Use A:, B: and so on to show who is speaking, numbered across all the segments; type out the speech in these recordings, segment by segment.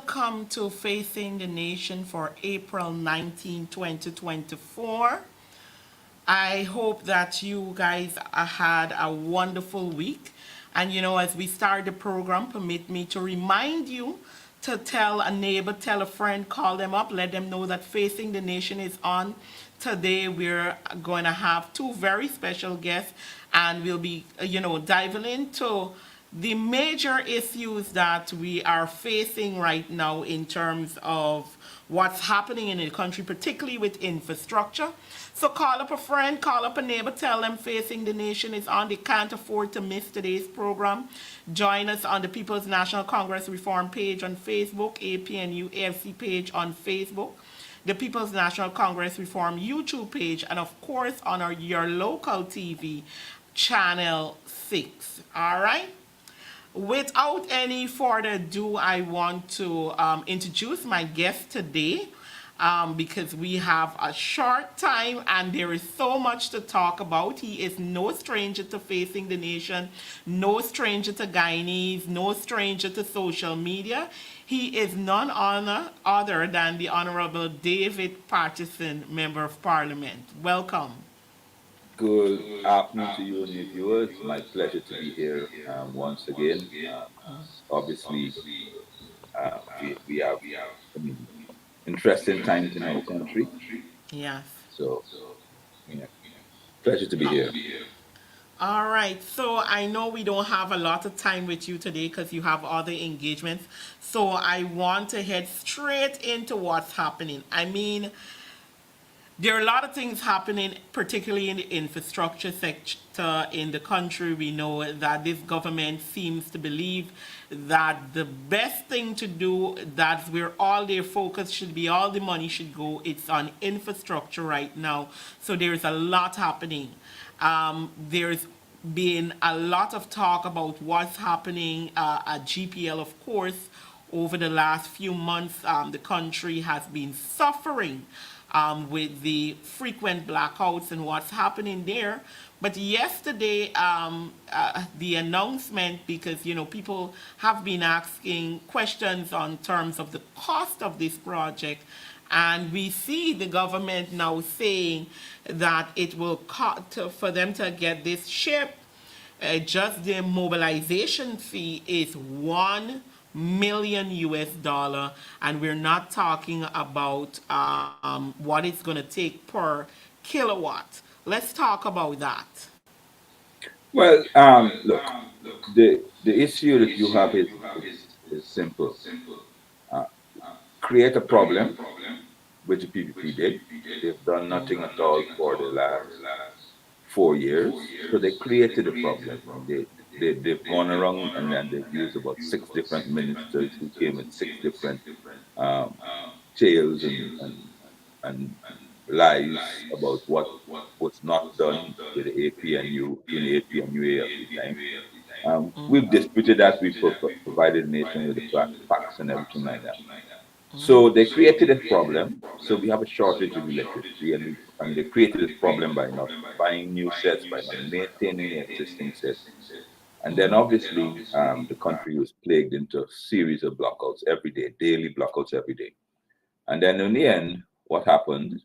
A: Welcome to Facing the Nation for April 19, 2024. I hope that you guys had a wonderful week. And as we start the program, permit me to remind you to tell a neighbor, tell a friend, call them up, let them know that Facing the Nation is on. Today we're going to have two very special guests, and we'll be, diving into the major issues that we are facing right now in terms of what's happening in the country, particularly with infrastructure. So call up a friend, call up a neighbor, tell them Facing the Nation is on. They can't afford to miss today's program. Join us on the People's National Congress Reform page on Facebook, APNU AFC page on Facebook, the People's National Congress Reform YouTube page, and of course on your local TV, Channel 6. All right? Without any further ado, I want to introduce my guest today because we have a short time and there is so much to talk about. He is no stranger to Facing the Nation, no stranger to Guyanese, no stranger to social media. He is none other than the Honorable David Patterson, Member of Parliament. Welcome.
B: Good afternoon to you and your viewers. My pleasure to be here once again. Obviously, we have interesting times in our country.
A: Yes.
B: So, yeah, pleasure to be here.
A: All right. So I know we don't have a lot of time with you today because you have other engagements. So I want to head straight into what's happening. I mean, there are a lot of things happening, particularly in the infrastructure sector in the country. We know that this government seems to believe that the best thing to do, that's where all their focus should be, all the money should go, it's on infrastructure right now. So there's a lot happening. There's been a lot of talk about what's happening at GPL, of course. Over the last few months, the country has been suffering with the frequent blackouts and what's happening there. But yesterday, the announcement, because people have been asking questions on terms of the cost of this project, and we see the government now saying that it will cost for them to get this ship. Just the mobilization fee is $1 million US, and we're not talking about what it's going to take per kilowatt. Let's talk about that.
B: Well, look, the issue that you have is simple. Uh, Create a problem, which the PPP did. They've done nothing at all for the last 4 years. So they created a problem. They've gone around and then they've used about six different ministers who came with six different um, tales and lies about what was not done with the APNU in the APNUA at the time. We've disputed that. We've provided the nation with the facts and everything like that. So they created a problem. So we have a shortage of electricity, and they created this problem by not buying new sets, by not maintaining the existing sets. And then obviously the country was plagued into a series of blackouts every day, daily blackouts every day. And then in the end, what happened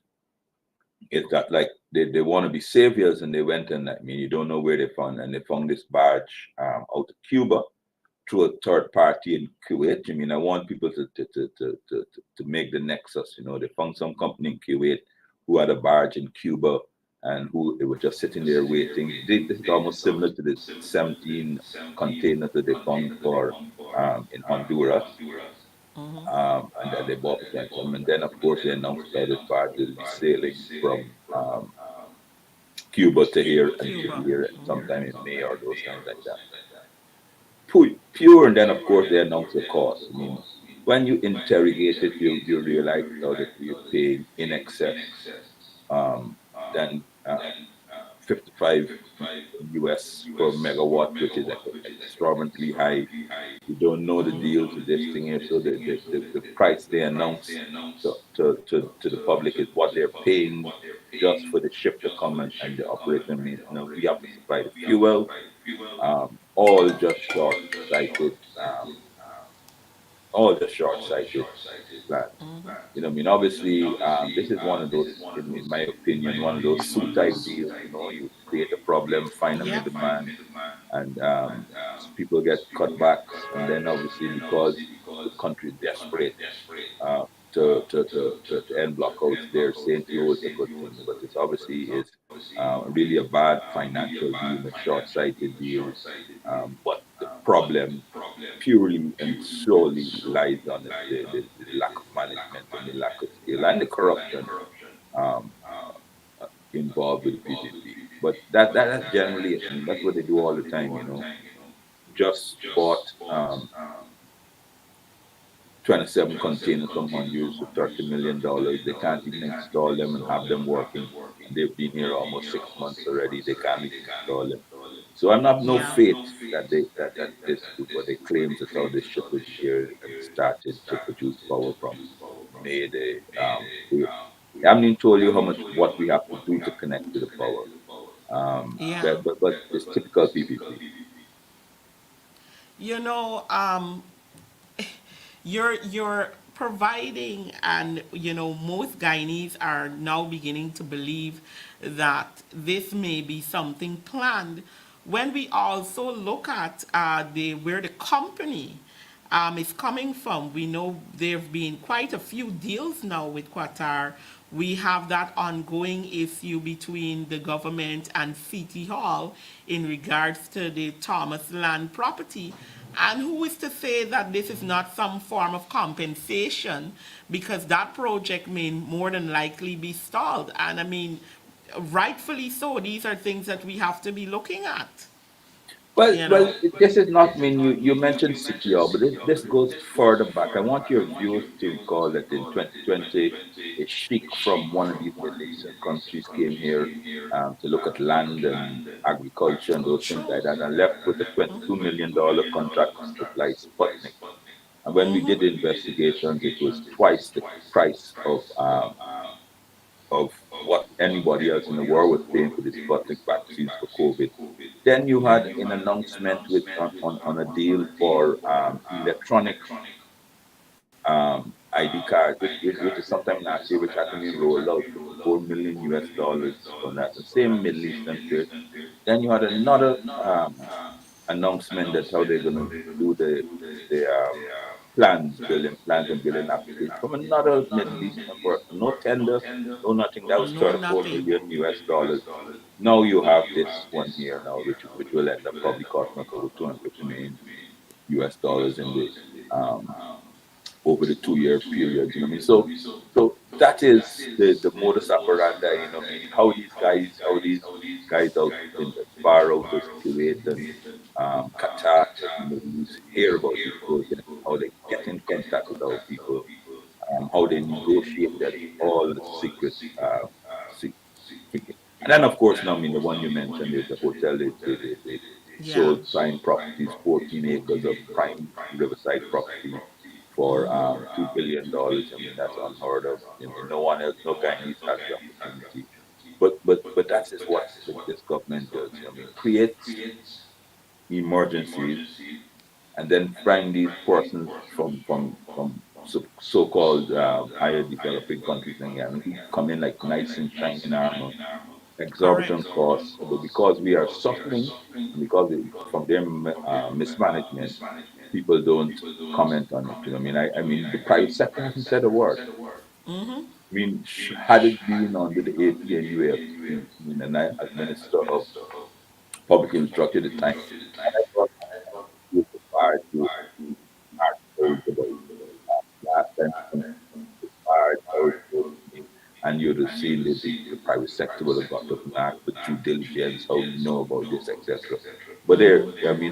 B: is that like they want to be saviors, and they went and you don't know where they found, and they found this barge out of Cuba through a third party in Kuwait. I want people to make the nexus. They found some company in Kuwait who had a barge in Cuba and who it was just sitting there waiting. This is almost similar to the 17 containers that they found for in Honduras. And then they bought potential. And then, of course, they announced that this barge will be sailing from Cuba to here and should be
A: Cuba.
B: here sometime in May or those times like that. Pure, and then, of course, they announced the cost. I mean, when you interrogate it, you realize now that we're paying in excess um, than 55 US per megawatt, which is extraordinarily high. We don't know the deals with this thing here, so the price they announce to the public is what they're paying just for the ship to come and the operation means we have to supply the fuel, all just short-sighted, all just short-sighted plans. I mean, obviously, this is one of those, in my opinion, one of those suit-type deals. You create a problem, find a
A: Yep.
B: middleman, and people get cutbacks, and then obviously because the country is desperate to end blockouts there, St. Louis is a good thing, but it's obviously is really a bad financial deal, a short-sighted deal. But the problem purely and solely lies on the lack of management and the lack of skill and the corruption um, involved with the PPP. But that's generally it. I mean, that's what they do all the time. Just bought 27 containers from Honduras for $30 million. They can't even install them and have them working. And they've been here almost 6 months already. They can't even install them. So I'm not no faith that that this what they claims that how this ship will be here and started to produce power from May the 8th. I haven't even told you how much what we have to do to connect to the power. But it's typical PPP.
A: You know, you're providing, and most Guyanese are now beginning to believe that this may be something planned. When we also look at the where the company is coming from, we know there have been quite a few deals now with Qatar. We have that ongoing issue between the government and City Hall in regards to the Thomas land property. And who is to say that this is not some form of compensation, because that project may more than likely be stalled? And I mean, rightfully so, these are things that we have to be looking at, you know.
B: This is not mean you mentioned CTR, but this goes further back. I want your viewers to recall that in 2020, a sheik from one of these Middle Eastern countries came here to look at land and agriculture and those things like that, and left with a $22 million contract to supply Sputnik. And when we did the investigations, it was twice the price of what anybody else in the world was paying for the Sputnik vaccines for COVID. Then you had an announcement with on a deal for electronic ID cards, which is sometime last year, which hasn't been rolled out for 4 million US dollars from that. The same Middle Eastern place. Then you had another announcement that how they're going to do the plans, building plans and building applications from another Middle Eastern person. No tender, no nothing. That was
A: No,
B: 34
A: nothing.
B: million US dollars. Now you have this one here now, which will end up probably costing us over 250 million US dollars in the um, over the 2 year period. You know what I mean? So that is the modus operandi. You know what I mean? How these guys out in the far out of Kuwait and Qatar, the Middle East, hear about these projects, how they get in contact with our people, how they negotiate that all the secret, se- secret. And then of course now I mean the one you mentioned is the hotel. They
A: Yeah.
B: sold prime properties, 14 acres of prime riverside property for $2 billion. I mean that's unheard of. I mean no one else, no Guyanese has the opportunity. But that is what this government does. I mean creates emergencies and then find these persons from so-called higher developing countries and yeah, who come in like nice and shining armor,
A: Correct.
B: exorbitant costs, but because we are suffering and because from their mismanagement, people don't comment on it. You know what I mean? I mean, the private sector hasn't said a word. Had it been under the AP and UAFC, and I, as Minister of Public Infrastructure at the time, whenever he was required to articles about last time the fire and you'd have seen the private sector would have got up and asked for due diligence, how you know about this, etc. But there,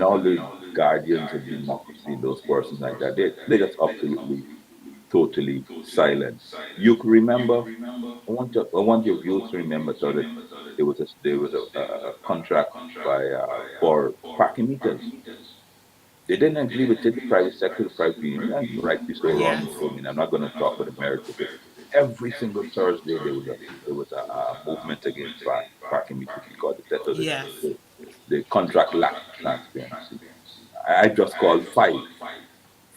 B: all the guardians of democracy, those persons like that, they're just absolutely, totally silent. You can remember, I want your viewers to remember so that there was a contract by for parking meters. They didn't agree with it, the private sector, the private union, and rightly so, wrongly
A: Yes.
B: so. I'm not going to talk about the merits of it. Every single Thursday there was a movement against parking meters because they said so
A: Yes.
B: the contract lacked transparency. I just called five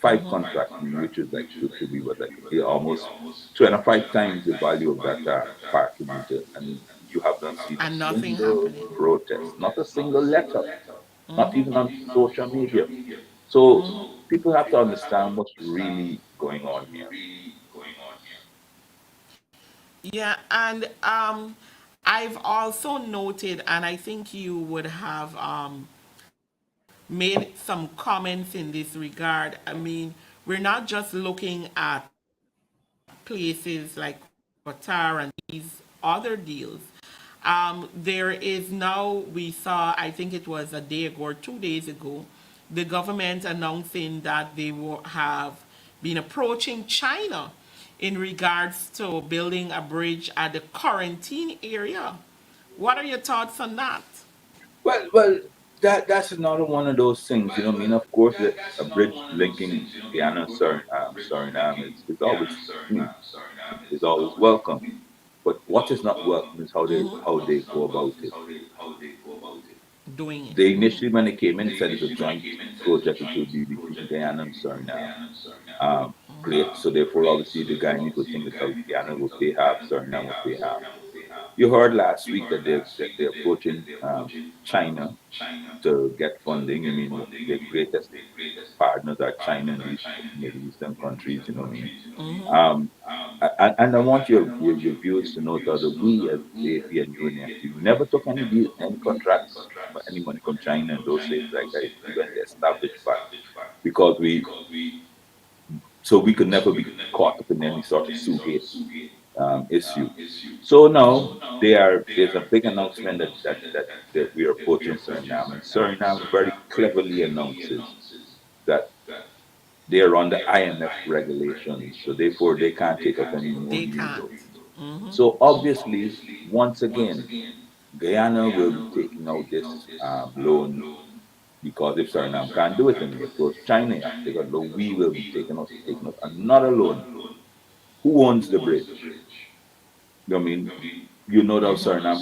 B: contracts, which is like to be what like almost 25 times the value of that parking meter, and you have not seen a
A: And nothing
B: single
A: happening.
B: protest, not a single letter, not even on social media. So people have to understand what's really going on here.
A: Yeah, and I've also noted, and I think you would have made some comments in this regard. I mean, we're not just looking at places like Qatar and these other deals. There is now, we saw, I think it was a day ago or 2 days ago, the government announcing that they will have been approaching China in regards to building a bridge at the quarantine area. What are your thoughts on that?
B: Well, that's another one of those things. Of course, a bridge linking Guyana and Suriname is always, is always welcome. But what is not welcome is how they go about it.
A: Doing it.
B: They initially, when they came in, said it's a joint project. It will be between Guyana and Suriname. Great. So therefore, obviously, the Guyanese would think that Guyana will pay half, Suriname will pay half. You heard last week that they're approaching China to get funding. Their greatest partners are China and these Middle Eastern countries. Um, and I want your viewers to note that we as AP and UNFC never took any contracts, any money from China and those things like that. Even the established fact, because we could never be caught up in any sort of Suhate issue. So now there's a big announcement that we are approaching Suriname, and Suriname very cleverly announces that they are under IMF regulations, so therefore they can't take out any more
A: They
B: new
A: can't.
B: loans. So obviously, once again, Guyana will be taking out this loan because if Suriname can't do it and we approach China, you have to take out loan. We will be taking out another loan. Who owns the bridge? I mean, that Suriname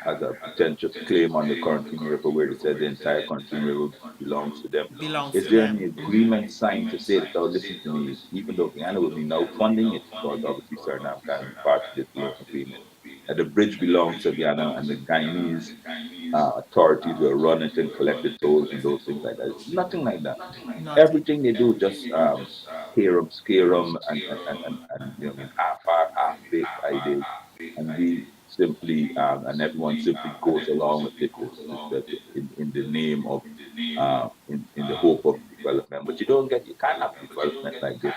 B: has a potential claim on the Corentyne River where they said the entire Corentyne River belongs to them.
A: Belongs
B: Is
A: to
B: there
A: them.
B: any agreement signed to say that, oh, listen to me, even though Guyana will be now funding it, because obviously Suriname can't be part of this loan agreement, that the bridge belongs to Guyana and the Guyanese authorities will run it and collect the tolls and those things like that? It's nothing like that.
A: Nothing.
B: Everything they do just hear them, scare them, and half baked ideas, and we simply and everyone simply goes along with it in the name of in the hope of development. But you can't have development like this,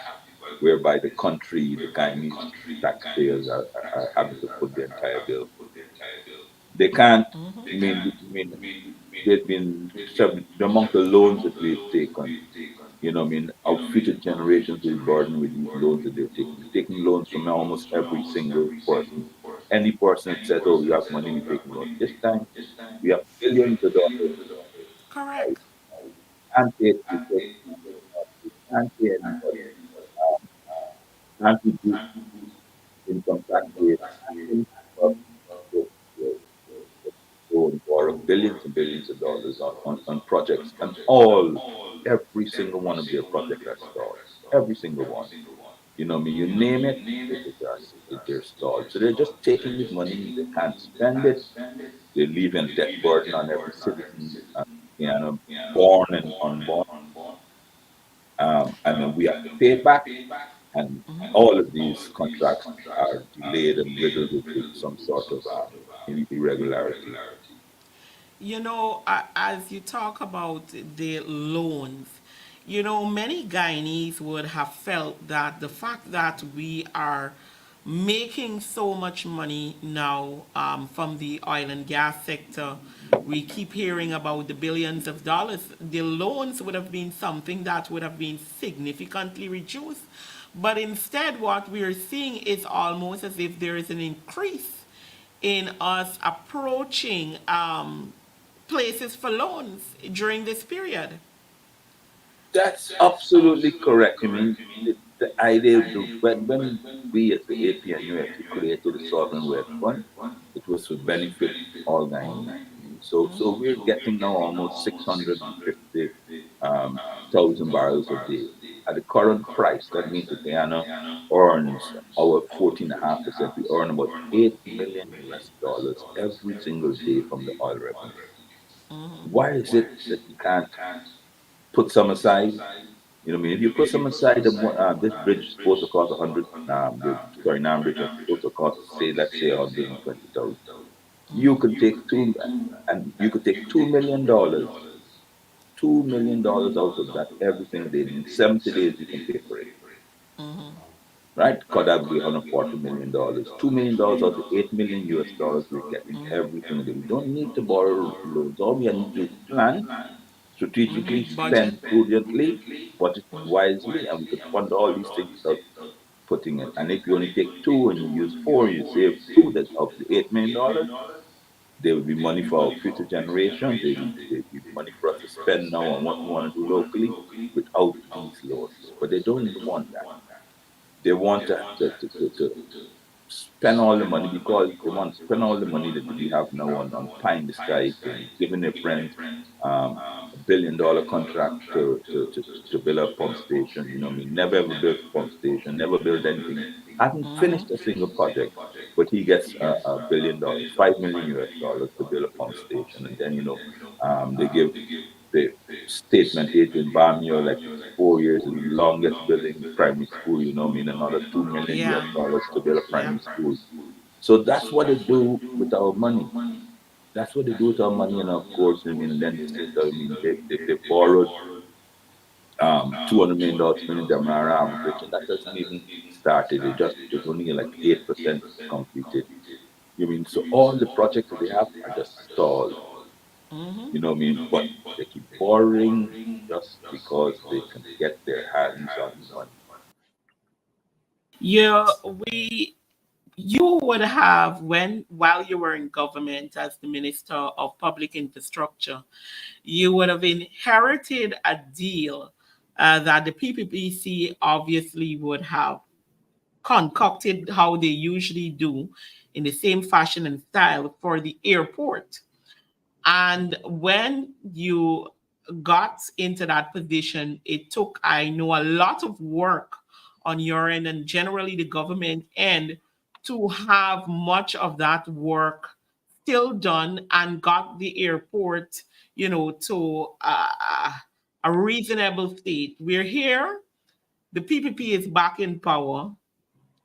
B: whereby the country, the Guyanese taxpayers are having to put the entire bill. They can't. There's been the amount of loans that we've taken. Our future generations will be burdened with these loans that they're taking. They're taking loans from almost every single person. Any person that says, "Oh, you have money, we're taking loans." This time, we have billions of dollars.
A: Correct.
B: Can't pay it because we can't pay anybody. Can't reduce income tax rates. Can't go and borrow billions and billions of dollars on projects, and every single one of their projects are stalled. Every single one. You name it, they're stalled. So they're just taking this money, they can't spend it, they're leaving debt burden on every citizen, born and unborn. And then we have to pay it back. and all of these contracts are delayed and riddled with some sort of irregularity.
A: As you talk about the loans, many Guyanese would have felt that the fact that we are making so much money now from the oil and gas sector, we keep hearing about the billions of dollars. The loans would have been something that would have been significantly reduced. But instead, what we're seeing is almost as if there is an increase in us approaching places for loans during this period.
B: That's absolutely correct. I mean, the idea, when we as the APNUFC created the Sovereign Wealth Fund, it was to benefit all Guyanese. So we're getting now almost 650 thousand barrels a day. At the current price, that means that Guyana earns our 14.5%. We earn about 8 million US dollars every single day from the oil revenue. Why is it that we can't put some aside? You know what I mean? If you put some aside, this bridge is supposed to cost 100, the Suriname bridge is supposed to cost, say, let's say 120,000. You can take and you could take $2 million out of that every single day. In 70 days, you can pay for it, right? Because that would be $140 million. $2 million out of 8 million US dollars we're getting every single day. We don't need to borrow loans. All we need to do is plan strategically, spend prudently, budget wisely, and we could fund all these things without putting it. And if you only take two and you use four, you save two that of the $8 million, there will be money for our future generations. There will be money for us to spend now on what we want to do locally without these loans. But they don't want that. They want to spend all the money because they want to spend all the money that we have now on pie in the sky things, giving their friends $1 billion contract to build a pump station. You know what I mean? Never ever built a pump station, never built anything, hasn't finished a single project, but he gets $1 billion, 5 million US dollars to build a pump station. And then, they give the statement Adrian Bamio like 4 years, the longest building primary school, you know what I mean? Another 2 million US
A: Yeah.
B: dollars to build a primary school. So that's what they do with our money. That's what they do with our money, and of course, I mean, and then they say, I mean, they borrowed $200 million to build the Damara Bridge, and that doesn't even started. It's only like 8% completed. You mean so all the projects that they have are just stalled. You know what I mean? But they keep borrowing just because they can get their hands on the money.
A: Yeah, we you would have when while you were in government as the Minister of Public Infrastructure, you would have inherited a deal that the PPPC obviously would have concocted how they usually do in the same fashion and style for the airport. And when you got into that position, it took, I know, a lot of work on your end and generally the government end to have much of that work still done and got the airport, to a reasonable state. We're here. The PPP is back in power.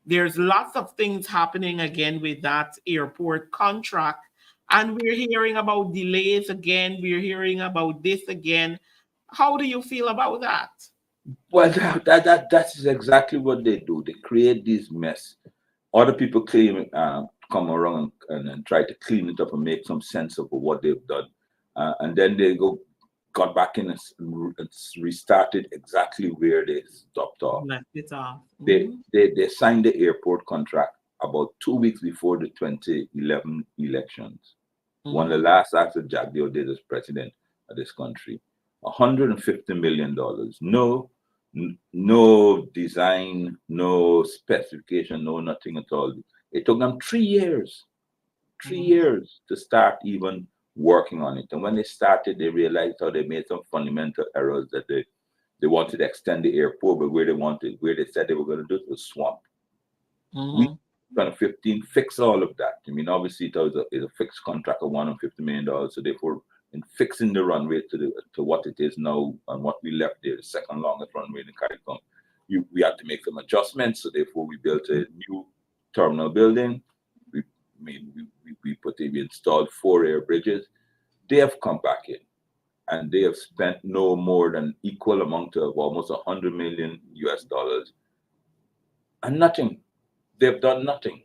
A: There's lots of things happening again with that airport contract. And we're hearing about delays again. We're hearing about this again. How do you feel about that?
B: Well, that's exactly what they do. They create this mess. Other people come around and try to clean it up and make some sense of what they've done, and then they got back in and restarted exactly where they stopped off.
A: Left it off.
B: They signed the airport contract about 2 weeks before the 2011 elections. One of the last acts that Jack Dale did as president of this country. $150 million. No design, no specification, no nothing at all. It took them 3 years, 3 years to start even working on it. And when they started, they realized how they made some fundamental errors that they wanted to extend the airport, but where they said they were going to do it was swamp. We 2015 fix all of that. I mean, obviously it was a fixed contract of $150 million. So therefore, in fixing the runway to what it is now and what we left there, the second longest runway in the CARICOM, we had to make some adjustments. So therefore, we built a new terminal building. We we installed 4 air bridges. They have come back in, and they have spent no more than equal amount of almost 100 million US dollars, and nothing. They've done nothing.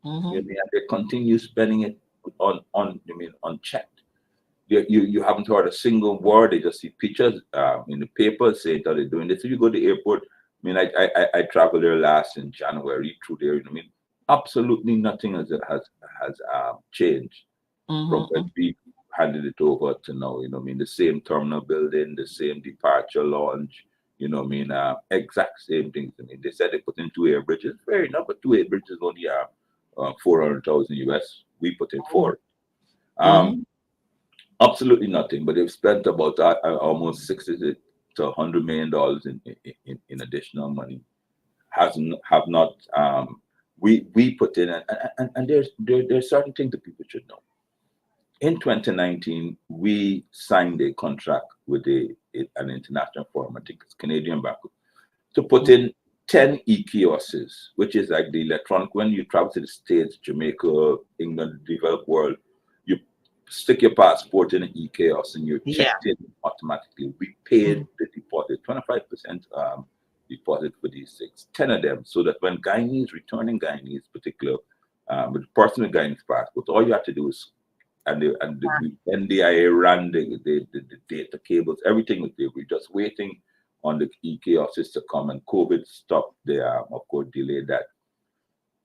B: You know,
A: Mm-hmm.
B: and they continue spending it unchecked. You haven't heard a single word. They just see pictures in the paper saying that they're doing this. If you go to the airport, I traveled there last in January through there. Absolutely nothing has changed from when
A: Mm-hmm.
B: we handed it over to now. The same terminal building, the same departure lounge. Exact same things. They said they put in 2 air bridges. Fair enough, but 2 air bridges only are 400,000 US. We put in four. Um,
A: Mm-hmm.
B: Absolutely nothing. But they've spent about almost 60 to $100 million in additional money. Hasn't have not we put in, and there's certain things that people should know. In 2019, we signed a contract with an international firm, I think it's Canadian back, to put in 10 e-kiosks, which is like the electronic. When you travel to the States, Jamaica, England, the developed world, you stick your passport in an e-kiosk and you're
A: Yeah.
B: checked in automatically. We
A: Mm-hmm.
B: paid the deposit, 25% deposit for these things, 10 of them, so that when returning Guyanese, particular, with personal Guyanese passport, all you have to do is, we NDIA ran the data cables, everything was there. We're just waiting on the kiosks to come, and COVID stopped the, of course, delayed that.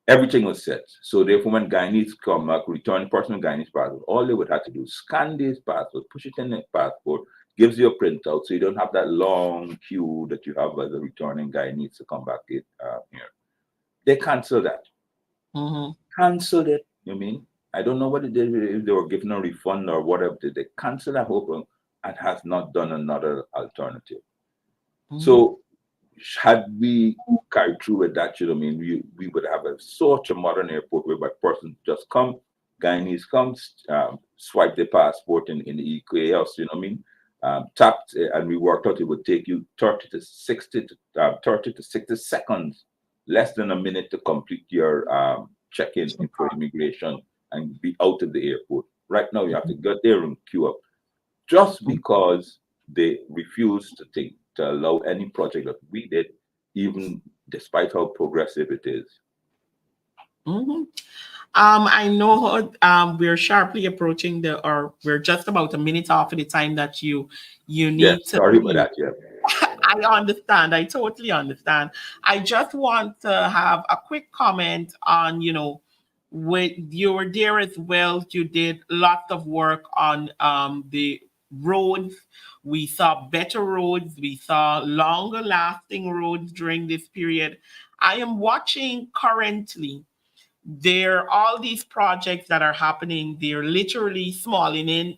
B: Everything was set. So therefore, when Guyanese come back, return personal Guyanese passport, all they would have to do is scan this passport, push it in the passport, gives you a printout, so you don't have that long queue that you have as a returning Guyanese to come back here. They cancel that.
A: Mm-hmm.
B: Cancelled it. I don't know what it did, if they were given a refund or whatever. Did they cancel that whole program and has not done another alternative?
A: Mm-hmm.
B: So had we carried through with that, we would have such a modern airport whereby person just come, Guyanese comes, swipe their passport in the EQAS, tapped, and we worked out it would take you 30 to 60 seconds, less than a minute to complete your check-in for immigration and be out of the airport. Right now, you have to get there and queue up just because they refused to allow any project that we did, even despite how progressive it is.
A: Mm-hmm. I know we're sharply approaching or we're just about a minute off of the time that you
B: Yes,
A: need to
B: sorry about
A: leave.
B: that. Yeah.
A: I understand. I totally understand. I just want to have a quick comment on, with you were there as well. You did lots of work on the roads. We saw better roads. We saw longer lasting roads during this period. I am watching currently there are all these projects that are happening. They're literally smalling in,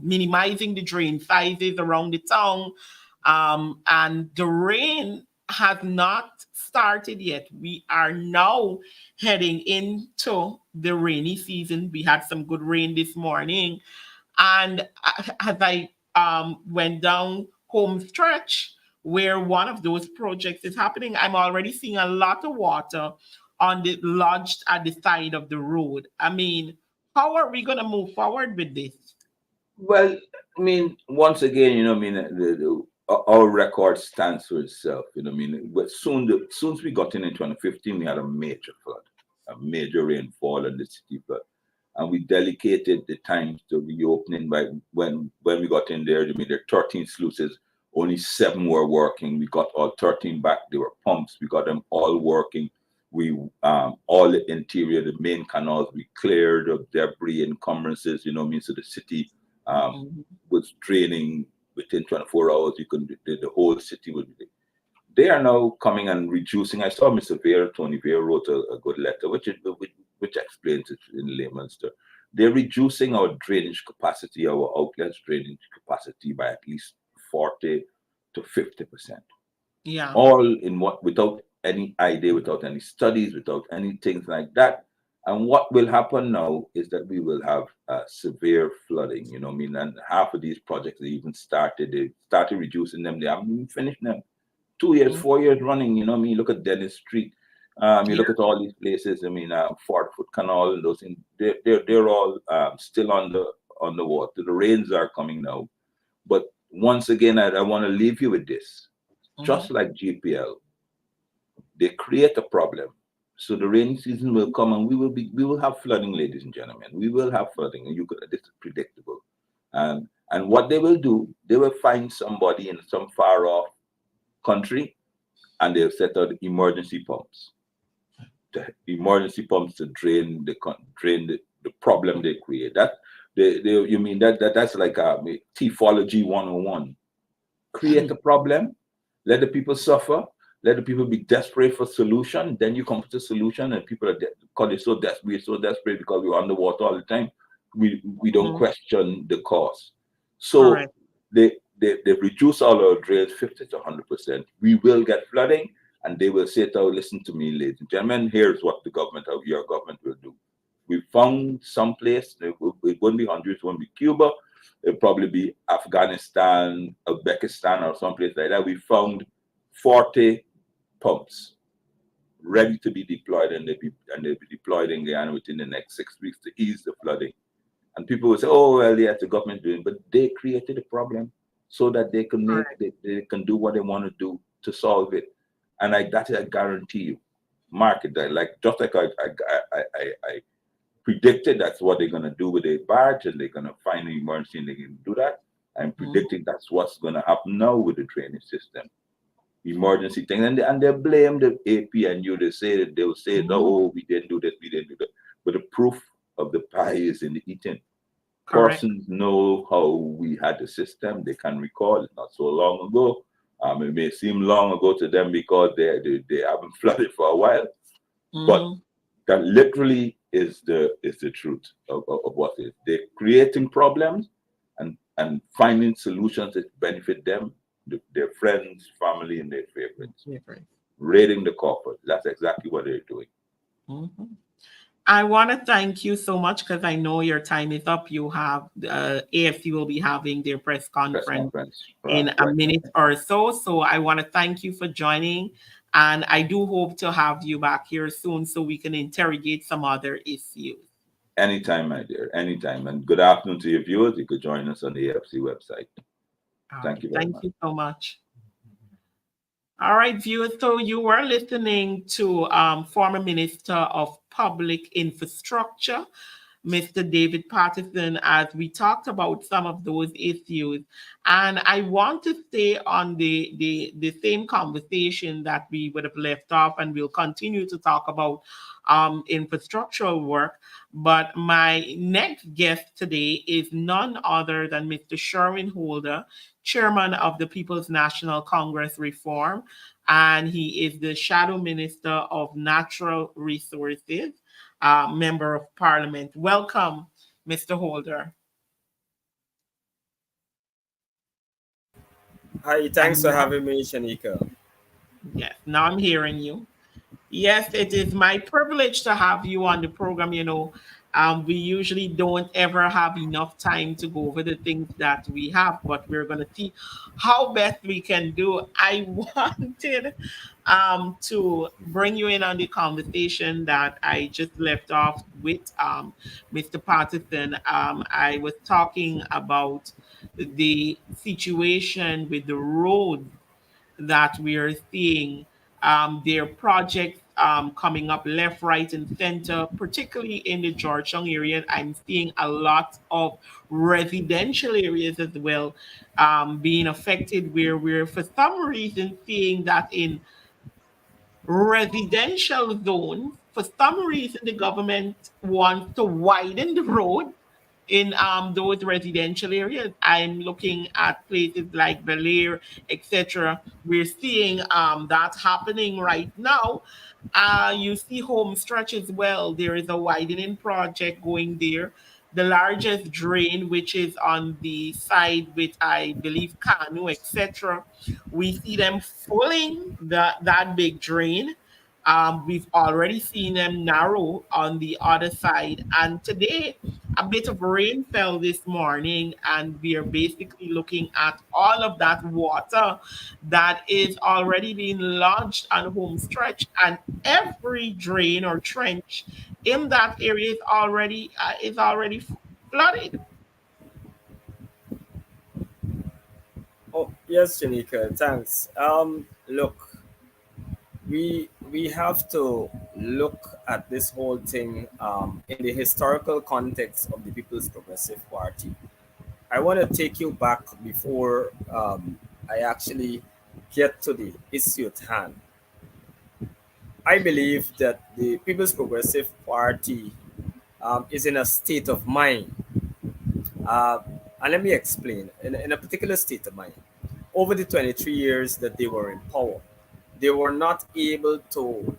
A: minimizing the drain sizes around the town. And the rain has not started yet. We are now heading into the rainy season. We had some good rain this morning. And as I went down home stretch where one of those projects is happening, I'm already seeing a lot of water on the lodged at the side of the road. I mean, how are we going to move forward with this?
B: Well, once again, our record stands for itself. But soon as we got in 2015, we had a major flood, a major rainfall, and the city flood. And we dedicated the time to reopening. By when we got in there, there are 13 sluices, only 7 were working. We got all 13 back. They were pumps. We got them all working. We all the interior, the main canals, we cleared of debris encumbrances. So the city
A: Mhm.
B: was draining within 24 hours. You can the whole city would be. They are now coming and reducing. I saw Mr. Tony Vera wrote a good letter, which explains it in layman's terms. They're reducing our drainage capacity, our outlets drainage capacity by at least 40 to 50%.
A: Yeah.
B: All in what without any idea, without any studies, without any things like that. And what will happen now is that we will have severe flooding. And half of these projects they started reducing them. They haven't even finished them. 2 years,
A: Mm.
B: 4 years running. You know what I mean? Look at Dennis Street. You
A: Yeah,
B: look at all these places. I mean, Fort Foot Canal and those things. They're all still on the water. The rains are coming now. But once again, I want to leave you with this.
A: mhm,
B: Just like GPL, they create a problem. So the rainy season will come and we will have flooding, ladies and gentlemen. We will have flooding, and this is predictable. And what they will do, they will find somebody in some far off country, and they'll set out emergency pumps to drain the problem they create. You mean that's like thiefology 101. Create a problem, let the people suffer, let the people be desperate for solution. Then you come to the solution, and people are because they're so desperate because we're underwater all the time. We don't
A: mhm.
B: question the cause. So
A: Correct.
B: they reduce all our drains 50 to 100%. We will get flooding, and they will say, "Oh, listen to me, ladies and gentlemen. Here's what your government will do." We found some place. It won't be hundreds. It won't be Cuba. It'll probably be Afghanistan, Uzbekistan, or someplace like that. We found 40 pumps ready to be deployed, and they'll be deployed in Guyana within the next 6 weeks to ease the flooding. And people will say, "Oh, well, yes, the government doing," but they created a problem so that
A: Correct.
B: they can do what they want to do to solve it. And I guarantee you, mark it that like just like I predicted that's what they're gonna do with a barge, and they're gonna find an emergency and they can do that. I'm
A: Mhm.
B: predicting that's what's gonna happen now with the drainage system. Emergency thing. And they blame the APNU. They will say,
A: Mhm.
B: "Oh, we didn't do this, we didn't do that." But the proof of the pie is in the eating.
A: Correct.
B: Persons know how we had the system. They can recall it not so long ago. It may seem long ago to them because they haven't flooded for a while, but
A: Mhm.
B: that literally is the truth of what it is. They're creating problems and finding solutions that benefit them, their friends, family, and their favorites.
A: Different.
B: Raiding the corporate. That's exactly what they're doing.
A: Mhm. I want to thank you so much because I know your time is up. You have AFC will be having their press
B: Press
A: conference
B: conference.
A: in a
B: Right.
A: minute or so. So I want to thank you for joining. And I do hope to have you back here soon so we can interrogate some other issues.
B: Anytime, my dear. Anytime. And good afternoon to your viewers. You could join us on the AFC website.
A: All
B: Thank
A: right.
B: you very
A: Thank
B: much.
A: you so much. All right, viewers. So you were listening to former Minister of Public Infrastructure, Mr. David Patterson, as we talked about some of those issues. And I want to stay on the same conversation that we would have left off, and we'll continue to talk about infrastructural work. But my next guest today is none other than Mr. Sherwin Holder, chairman of the People's National Congress Reform, and he is the shadow minister of natural resources, member of parliament. Welcome, Mr. Holder.
C: Hi, thanks
A: And
C: for
A: now,
C: having me, Shanika.
A: yes, now I'm hearing you. Yes, it is my privilege to have you on the program. We usually don't ever have enough time to go over the things that we have, but we're going to see how best we can do. I wanted to bring you in on the conversation that I just left off with Mr. Patterson. I was talking about the situation with the roads that we are seeing their projects coming up left, right, and center, particularly in the Georgetown area. I'm seeing a lot of residential areas as well being affected, where we're for some reason seeing that in residential zones, for some reason, the government wants to widen the road in those residential areas. I'm looking at places like Bel Air, etc. We're seeing that happening right now. You see home stretch as well. There is a widening project going there. The largest drain, which is on the side with, I believe, Kanu, etc. We see them filling that big drain. We've already seen them narrow on the other side. And today, a bit of rain fell this morning, and we are basically looking at all of that water that is already being launched on home stretch, and every drain or trench in that area is already flooded.
C: Oh, yes, Janika, thanks. Look, we have to look at this whole thing in the historical context of the People's Progressive Party. I want to take you back before I actually get to the issue at hand. I believe that the People's Progressive Party is in a state of mind. Uh, and let me explain. In a particular state of mind, over the 23 years that they were in power, they were not able to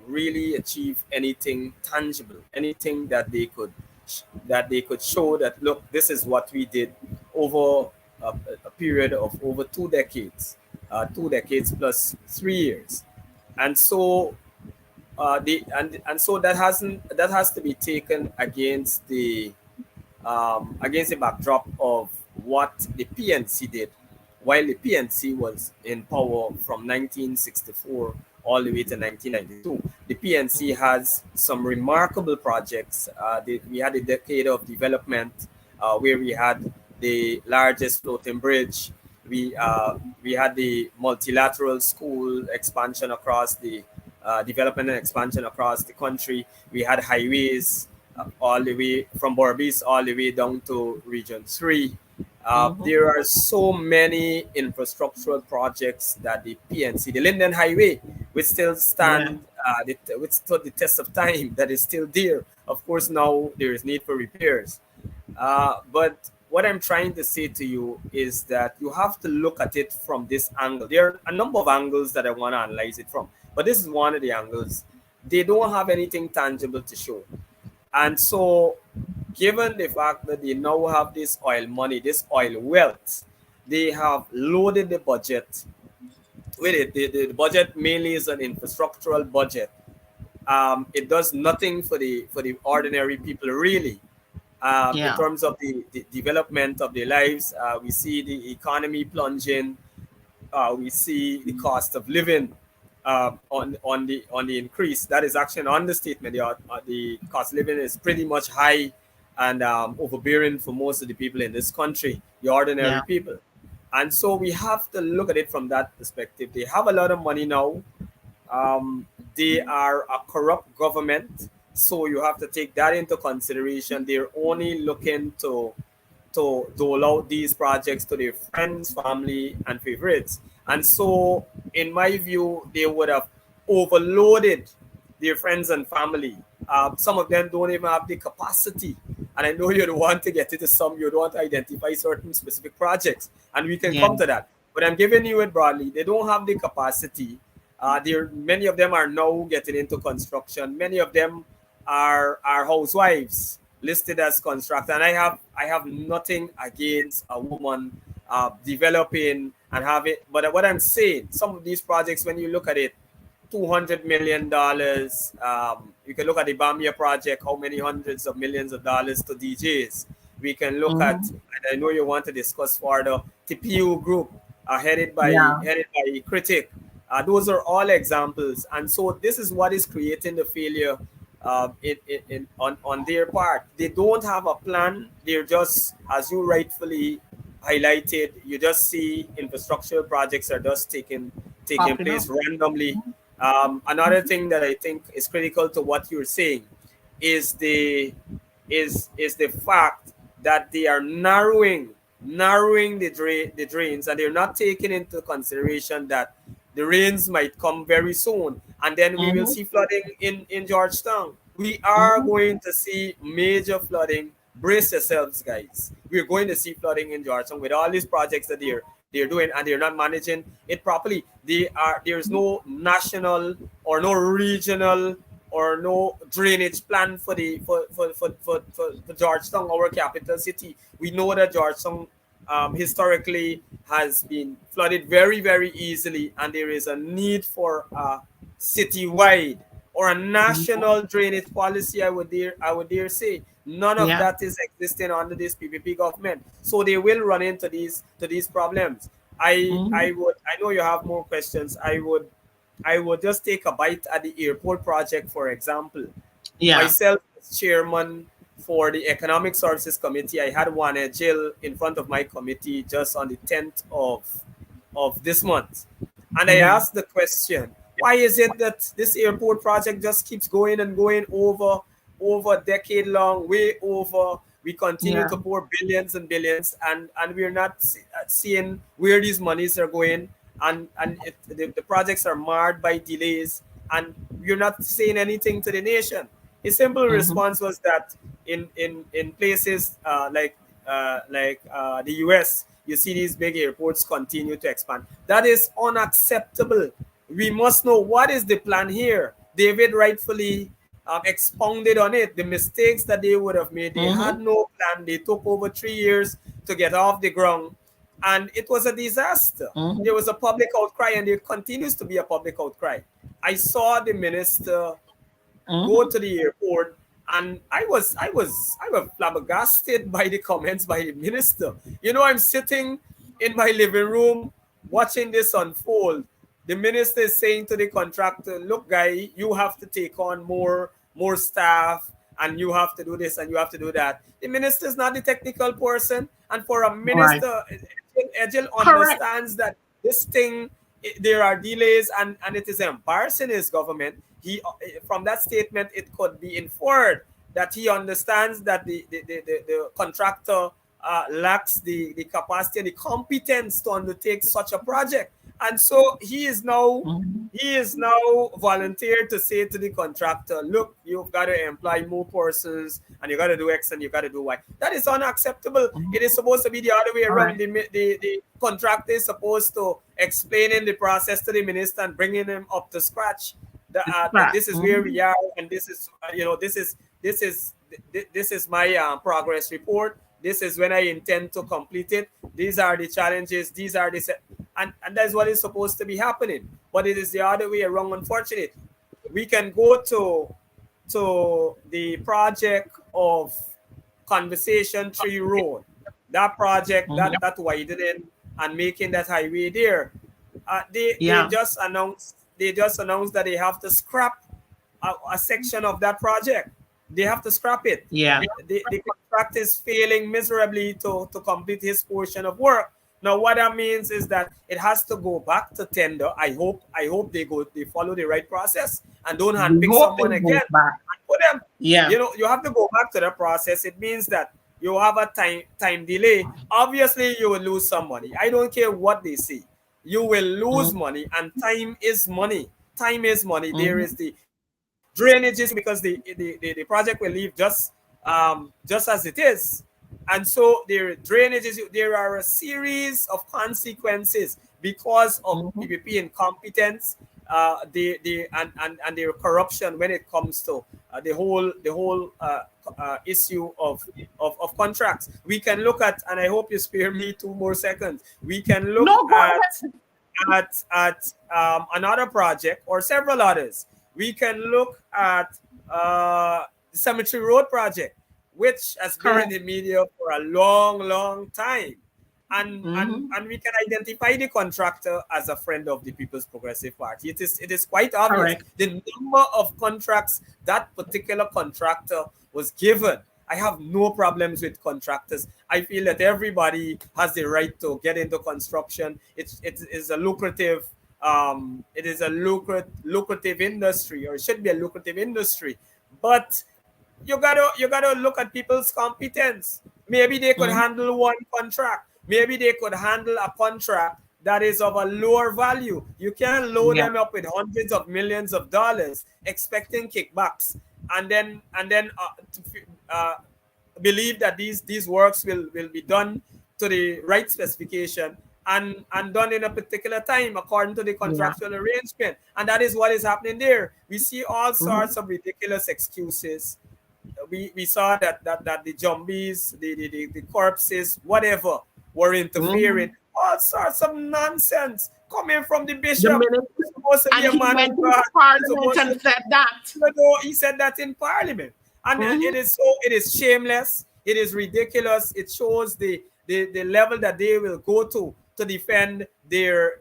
C: really achieve anything tangible, anything that they could show that, look, this is what we did over a period of over 2 decades, 2 decades plus 3 years. And so and so that has to be taken against the backdrop of what the PNC did while the PNC was in power from 1964 all the way to 1992. The PNC has some remarkable projects. We had a decade of development where we had the largest floating bridge. We had the multilateral school expansion across the development and expansion across the country. We had highways all the way from Borbis all the way down to Region 3.
A: Mhm.
C: There are so many infrastructural projects that the PNC, the Linden Highway, which still
A: Yeah,
C: stand, which stood the test of time, that is still there. Of course, now there is need for repairs. But what I'm trying to say to you is that you have to look at it from this angle. There are a number of angles that I want to analyze it from, but this is one of the angles. They don't have anything tangible to show. And so, given the fact that they now have this oil money, this oil wealth, they have loaded the budget with it. The budget mainly is an infrastructural budget. It does nothing for the ordinary people, really. In
A: yeah,
C: terms of the development of their lives, we see the economy plunging. We see the cost of living on the increase. That is actually an understatement. The cost of living is pretty much high and overbearing for most of the people in this country, the ordinary
A: yeah.
C: people. And so we have to look at it from that perspective. They have a lot of money now. Um, they are a corrupt government, so you have to take that into consideration. They're only looking to dole out these projects to their friends, family, and favorites. And so, in my view, they would have overloaded their friends and family. Some of them don't even have the capacity. And I know you'd want to get into some, you'd want to identify certain specific projects, and we can
A: Yeah.
C: come to that. But I'm giving you it broadly. They don't have the capacity. Many of them are now getting into construction. Many of them are housewives listed as constructor, and I have nothing against a woman developing and have it. But what I'm saying, some of these projects, when you look at it, $200 million. You can look at the Bamia project, how many hundreds of millions of dollars to DJs. We can look at,
A: Mhm.
C: and I know you want to discuss further, TPU group,
A: Yeah.
C: headed by Critic. Those are all examples, and so this is what is creating the failure on their part. They don't have a plan. They're just, as you rightfully highlighted, you just see infrastructure projects are just taking
A: Popping up.
C: place randomly. Another thing that I think is critical to what you're saying is the fact that they are narrowing the drains, and they're not taking into consideration that the rains might come very soon, and then we will
A: Mhm.
C: see flooding in Georgetown. We are
A: Mhm.
C: going to see major flooding. Brace yourselves, guys. We're going to see flooding in Georgetown with all these projects that they're doing, and they're not managing it properly. There's no national or no regional or no drainage plan for Georgetown, our capital city. We know that Georgetown historically has been flooded very, very easily, and there is a need for a citywide or a
A: Mhm.
C: national drainage policy, I would dare say. None of
A: Yeah.
C: that is existing under this PPP government. So they will run into these problems.
A: Mhm.
C: I know you have more questions. I would just take a bite at the airport project, for example.
A: Yeah.
C: Myself as chairman for the Economic Services Committee, I had one jail in front of my committee just on the 10th of this month. And I
A: Mhm.
C: asked the question, why is it that this airport project just keeps going and going over a decade long, way over? We continue
A: Yeah.
C: to pour billions and billions, and we're not seeing where these monies are going, and the projects are marred by delays, and we're not saying anything to the nation. His simple
A: Mhm.
C: response was that in places like the US, you see these big airports continue to expand. That is unacceptable. We must know what is the plan here. David rightfully expounded on it. The mistakes that they would have made. They had
A: Mhm.
C: no plan. They took over 3 years to get off the ground, and it was a disaster. There
A: Mhm.
C: was a public outcry, and there continues to be a public outcry. I saw the minister go
A: Mhm.
C: to the airport, and I was flabbergasted by the comments by the minister. I'm sitting in my living room watching this unfold. The minister is saying to the contractor, look guy, you have to take on more staff, and you have to do this and you have to do that. The minister is not the technical person, and for a
A: Right.
C: minister, Ejil
A: Correct.
C: understands that this thing, there are delays, and it is embarrassing his government. From that statement, it could be inferred that he understands that the contractor lacks the capacity and the competence to undertake such a project. And so
A: Mhm.
C: he is now volunteered to say to the contractor, look, you've got to employ more persons, and you got to do X and you got to do Y. That is unacceptable. It is
A: Mhm.
C: supposed to be the other way around.
A: Correct.
C: The contractor is supposed to explaining the process to the minister and bringing him up to scratch. That
A: Right.
C: this is where we
A: Mhm.
C: are, and this is this is my progress report. This is when I intend to complete it. These are the challenges. These are the and that's what is supposed to be happening. But it is the other way around. Unfortunate. We can go to the project of Conversation Tree Road. That project,
A: Mhm.
C: that widening and making that highway there. They
A: Yeah.
C: just announced that they have to scrap a section of that project. They have to scrap it.
A: Yeah.
C: The contract is failing miserably to complete his portion of work. Now, what that means is that it has to go back to tender. I hope they follow the right process and don't
A: We
C: handpick
A: hope
C: someone
A: it goes
C: again.
A: back.
C: And for them,
A: Yeah.
C: you have to go back to the process. It means that you have a time delay. Obviously, you will lose some money. I don't care what they say. You will lose
A: Mhm.
C: money, and time is money. Time is money. There is
A: Mhm.
C: the drainage issue because the project will leave just as it is. And so there drainage issue. There are a series of consequences because of
A: Mhm.
C: PPP incompetence, and their corruption when it comes to the whole issue of contracts. We can look at, and I hope you spare me 2 more seconds. We can look
A: No, go ahead.
C: at another project or several others. We can look at the Cemetery Road project, which has been in
A: Correct.
C: the media for a long, long time.
A: Mhm.
C: And we can identify the contractor as a friend of the People's Progressive Party. It is quite obvious.
A: Correct.
C: The number of contracts that particular contractor was given. I have no problems with contractors. I feel that everybody has the right to get into construction. It is a lucrative industry, or it should be a lucrative industry. But you gotta look at people's competence. Maybe they could
A: Mhm.
C: handle one contract. Maybe they could handle a contract that is of a lower value. You can't load
A: Yeah.
C: them up with hundreds of millions of dollars expecting kickbacks, and then believe that these works will be done to the right specification, and done in a particular time according to the
A: Yeah.
C: contractual arrangement. And that is what is happening there. We see all sorts
A: Mhm.
C: of ridiculous excuses. We saw that the zombies, the corpses, whatever, were interfering.
A: Mhm.
C: All sorts of nonsense coming from the
A: The
C: bishop,
A: minister,
C: who's supposed to be
A: and
C: a
A: he
C: man
A: went
C: of
A: to
C: God. He's
A: Parliament
C: supposed to,
A: and said that.
C: he said that in Parliament, and
A: Hmm.
C: it is shameless. It is ridiculous. It shows the level that they will go to defend their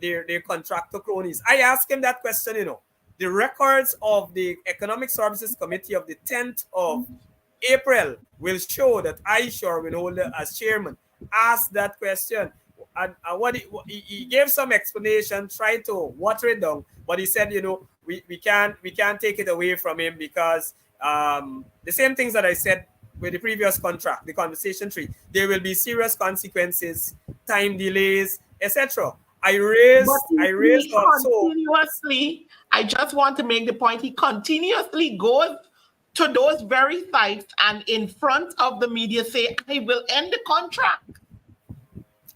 C: contractor cronies. I asked him that question. The records of the Economic Services Committee of the 10th of April will show that I, Shurwayne Holder, as chairman, asked that question. And he gave some explanation, tried to water it down, but he said, we can't take it away from him because the same things that I said with the previous contract, the conversation tree, there will be serious consequences, time delays, etc. I
A: But
C: raised I
A: he
C: raised also.
A: continuously, I just want to make the point, he continuously goes to those very sites and in front of the media say, I will end the contract.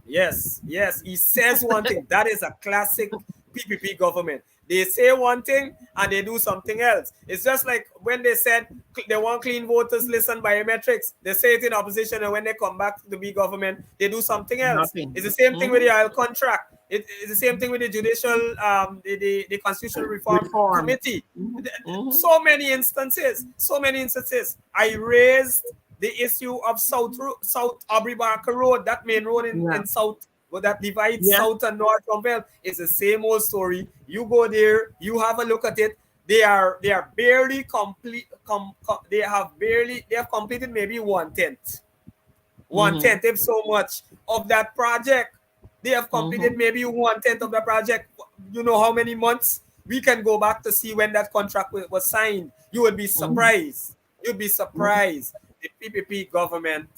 C: Yes, yes. He says one thing. That is a classic PPP government. They say one thing and they do something else. It's just like when they said they want clean voters list and biometrics. They say it in opposition, and when they come back to the big government, they do something else. It's
A: Nothing.
C: the same thing with
A: Hmm.
C: the oil contract. It's the same thing with the judicial, the constitutional reform
A: Reform.
C: committee.
A: Hmm. Hmm.
C: So many instances. So many instances. I raised the issue of South Aubrey Barker Road, that main road
A: Yeah.
C: in South, that divides
A: Yeah.
C: South and North from Bell. It's the same old story. You go there, you have a look at it. They are barely complete. They have completed maybe one
A: Hmm.
C: tenth, if so much, of that project. They have completed
A: Hmm.
C: maybe one tenth of the project. You know how many months? We can go back to see when that contract was signed. You would be
A: Hmm.
C: surprised. You'd be
A: Hmm.
C: surprised. The PPP government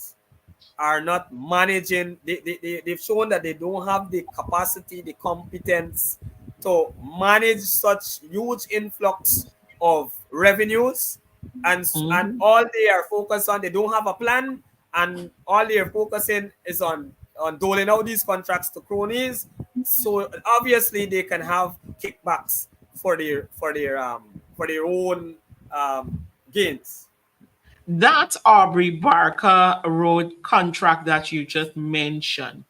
C: are not managing. They've shown that they don't have the capacity, the competence to manage such huge influx of revenues, and
A: Hmm.
C: all they are focused on, they don't have a plan, and all they are focusing is on doling out these contracts to cronies, so obviously they can have kickbacks for their own gains.
A: That Aubrey Barker Road contract that you just mentioned,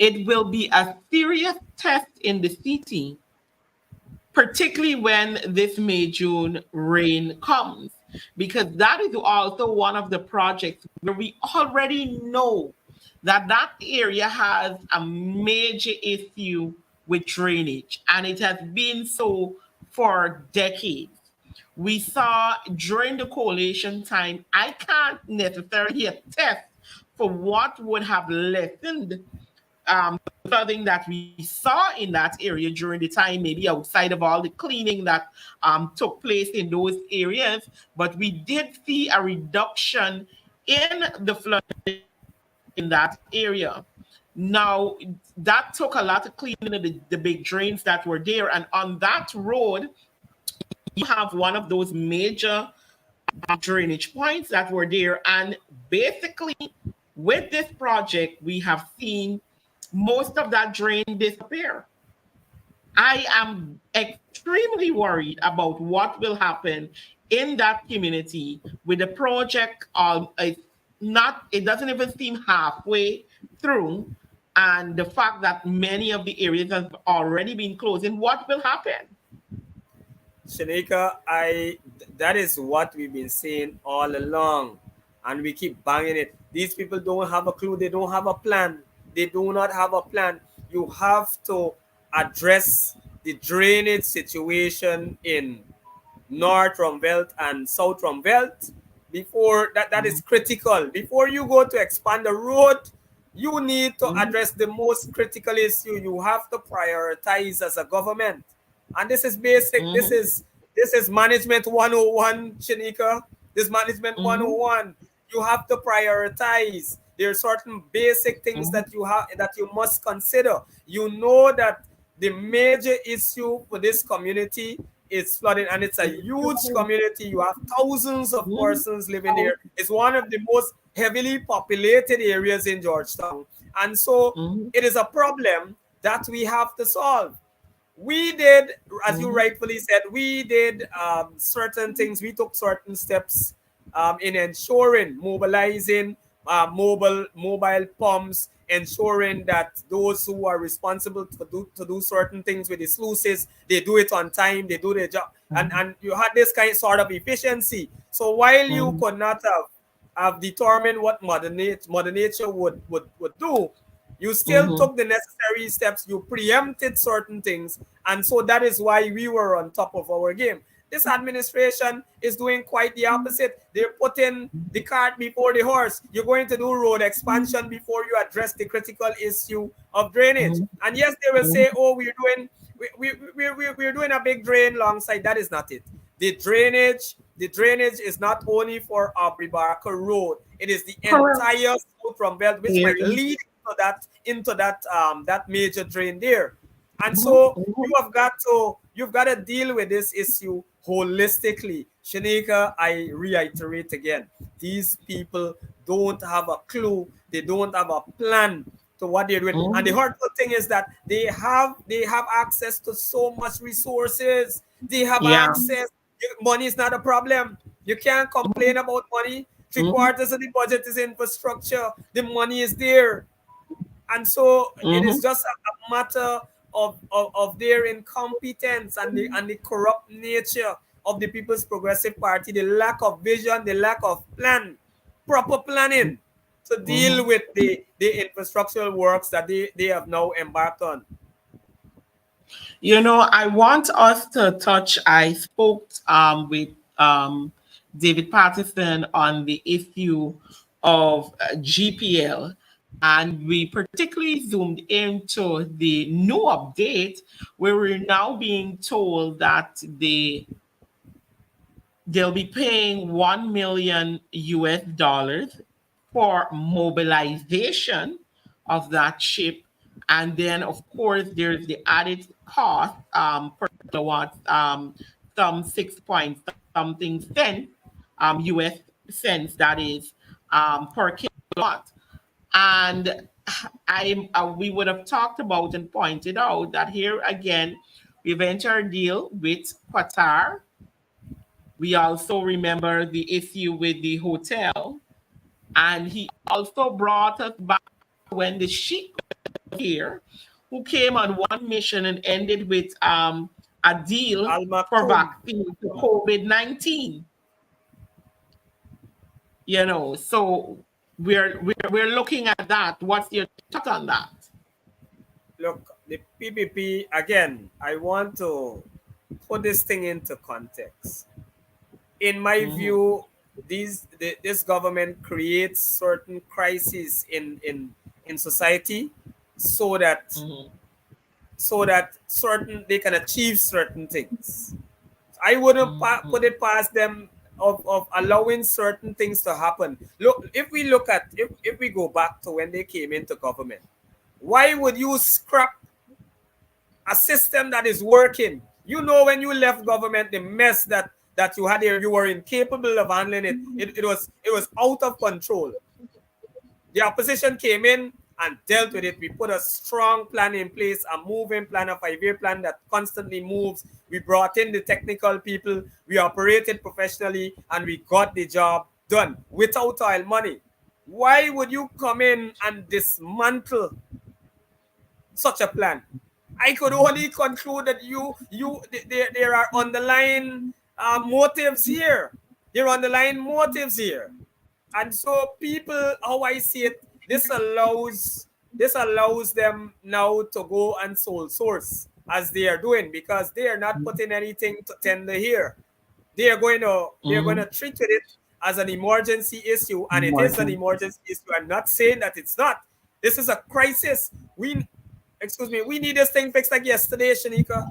A: it will be a serious test in the city, particularly when this May June rain comes, because that is also one of the projects where we already know that that area has a major issue with drainage, and it has been so for decades. We saw during the coalition time, I can't necessarily attest for what would have lessened flooding that we saw in that area during the time, maybe outside of all the cleaning that took place in those areas. But we did see a reduction in the flooding in that area. Now, that took a lot of cleaning of the big drains that were there. And on that road, you have one of those major drainage points that were there. And basically, with this project, we have seen most of that drain disappear. I am extremely worried about what will happen in that community with the project. It's not, it doesn't even seem halfway through, and the fact that many of the areas have already been closed. And what will happen?
C: Shanika, that is what we've been saying all along, and we keep banging it. These people don't have a clue. They don't have a plan. They do not have a plan. You have to address the drainage situation in North Rumvelt and South Rumvelt before that is
A: Mhm.
C: critical. Before you go to expand the road, you need to
A: Mhm.
C: address the most critical issue. You have to prioritize as a government, and this is basic. this
A: Mhm.
C: is this is management 101, Shanika. This management
A: Mhm.
C: 101. You have to prioritize. There are certain basic things
A: Mhm.
C: that you must consider. You know that the major issue for this community is flooding, and it's a huge community. You have thousands of
A: Mhm.
C: persons living there. It's one of the most heavily populated areas in Georgetown, and so
A: Mhm.
C: it is a problem that we have to solve. We did, as you
A: Mhm.
C: rightfully said, we did certain things. We took certain steps in ensuring, mobilizing mobile pumps, ensuring that those who are responsible to do certain things with the sluices, they do it on time, they do their job, and you had this kind sort of efficiency. So while you
A: Mhm.
C: could not have determined what Mother Nature would do, you still
A: Mhm.
C: took the necessary steps, you preempted certain things, and so that is why we were on top of our game. This administration is doing quite the opposite. They're putting the cart before the horse. You're going to do road expansion before you address the critical issue of drainage.
A: Mhm.
C: And yes, they will say, oh, we're doing a big drain alongside. That is not it. The drainage is not only for Aubrey Barker Road, it is the
A: Correct.
C: entire south from Belt, which might
A: Area.
C: lead into that major drain there. And
A: Mhm.
C: so
A: Mhm.
C: you've got to deal with this issue holistically. Shanika, I reiterate again, these people don't have a clue, they don't have a plan to what they're doing. And the
A: Mhm.
C: hurtful thing is that they have access to so much resources. They have
A: Yeah.
C: access. Money is not a problem. You can't complain about money. Three
A: Mhm.
C: quarters of the budget is infrastructure. The money is there. And so it is
A: Mhm.
C: just a matter of their incompetence and the corrupt nature of the People's Progressive Party, the lack of vision, the lack of plan, proper planning to deal
A: Mhm.
C: with the infrastructural works that they have now embarked on.
A: I want us to touch. I spoke with um, David Patterson on the issue of GPL, and we particularly zoomed into the new update where we're now being told that they'll be paying 1 million US dollars for mobilization of that ship. And then, of course, there's the added cost per kilowatt, some 6 point something cents, US cents, that is, per kilowatt. And we would have talked about and pointed out that here again, we've entered a deal with Qatar. We also remember the issue with the hotel, and he also brought us back when the sheik was here, who came on one mission and ended with a deal
C: Al
A: for
C: Maktoum.
A: vaccine for COVID-19. So we're looking at that. What's your thought on that?
C: Look, the PPP, again, I want to put this thing into context. In my
A: Mm-hmm,
C: view, this government creates certain crises in society so that
A: mm-hmm,
C: certain they can achieve certain things. I wouldn't put it past them of allowing certain things to happen. Look, if we go back to when they came into government, why would you scrap a system that is working? You know, when you left government, the mess that you had there, you were incapable of handling it. It was out of control. The opposition came in and dealt with it. We put a strong plan in place, a moving plan, a 5-year plan that constantly moves. We brought in the technical people, we operated professionally, and we got the job done without oil money. Why would you come in and dismantle such a plan? I could only conclude that there are underlying motives here. There are underlying motives here. And so people, how I see it, this allows them now to go and sole source as they are doing, because they are not putting anything to tender here. They're going to
A: mm-hmm.
C: treat it as an emergency issue, and it is an
A: Martin.
C: emergency issue. I'm not saying that it's not. This is a crisis. We need this thing fixed like yesterday, Shanika.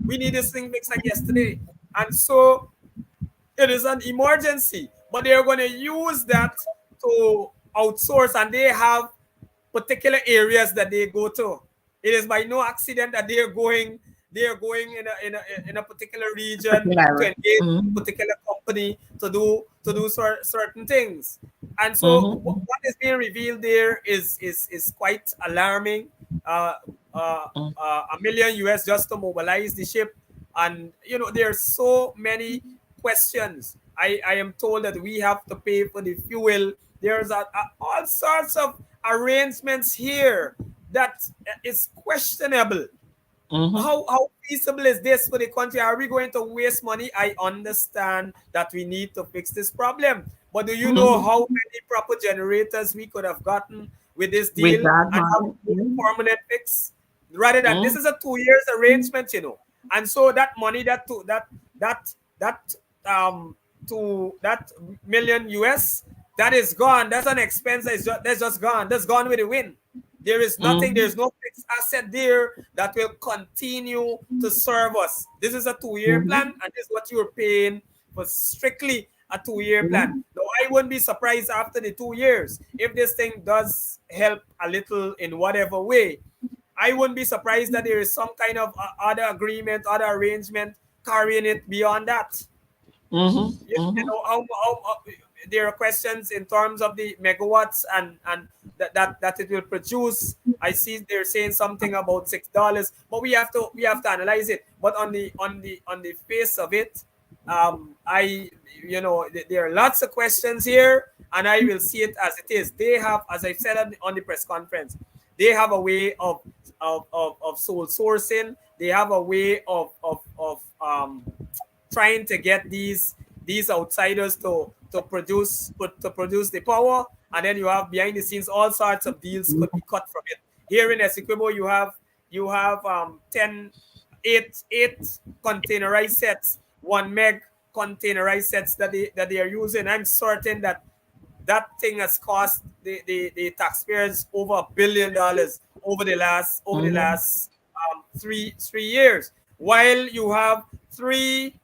C: We need this thing fixed like yesterday. And so it is an emergency, but they're going to use that to outsource, and they have particular areas that they go to. It is by no accident that they are going in a particular region to
A: Particular.
C: engage a
A: Mm-hmm,
C: particular company to do certain things. And so
A: mm-hmm,
C: what is being revealed there is quite alarming. Uh, a million US just to mobilize the ship, and there's so many questions. I am told that we have to pay for the fuel There's all sorts of arrangements here that is questionable.
A: Mm-hmm.
C: How feasible is this for the country? Are we going to waste money? I understand that we need to fix this problem, but do you know
A: Mm-hmm.
C: how many proper generators we could have gotten with this
A: With
C: deal
A: that
C: and have
A: money.
C: a permanent fix? Rather than this
A: Mm-hmm.
C: is a 2 years arrangement, and so that money that that to that million US that is gone. That's an expense that's just gone. That's gone with the wind. There is nothing,
A: Mm-hmm.
C: there's no fixed asset there that will continue to serve us. This is a 2 year plan,
A: Mm-hmm.
C: and this is what you're paying for, strictly a 2 year plan.
A: Mm-hmm.
C: Now, I wouldn't be surprised after the 2 years if this thing does help a little in whatever way. I wouldn't be surprised that there is some kind of other agreement, other arrangement carrying it beyond that. You
A: Mm-hmm.
C: know there are questions in terms of the megawatts and that it will produce. I see they're saying something about $6, but we have to analyze it. But on the face of it, I there are lots of questions here, and I will see it as it is. They have, as I said on the press conference, they have a way of sole sourcing. They have a way of trying to get these outsiders to produce the power, and then you have behind the scenes all sorts of deals could be cut from it. Here in Essequibo, you have 10 eight containerized sets, 1 meg containerized sets that they are using. I'm certain that thing has cost the taxpayers over $1 billion over the last
A: Mm-hmm.
C: 3 years, while you have three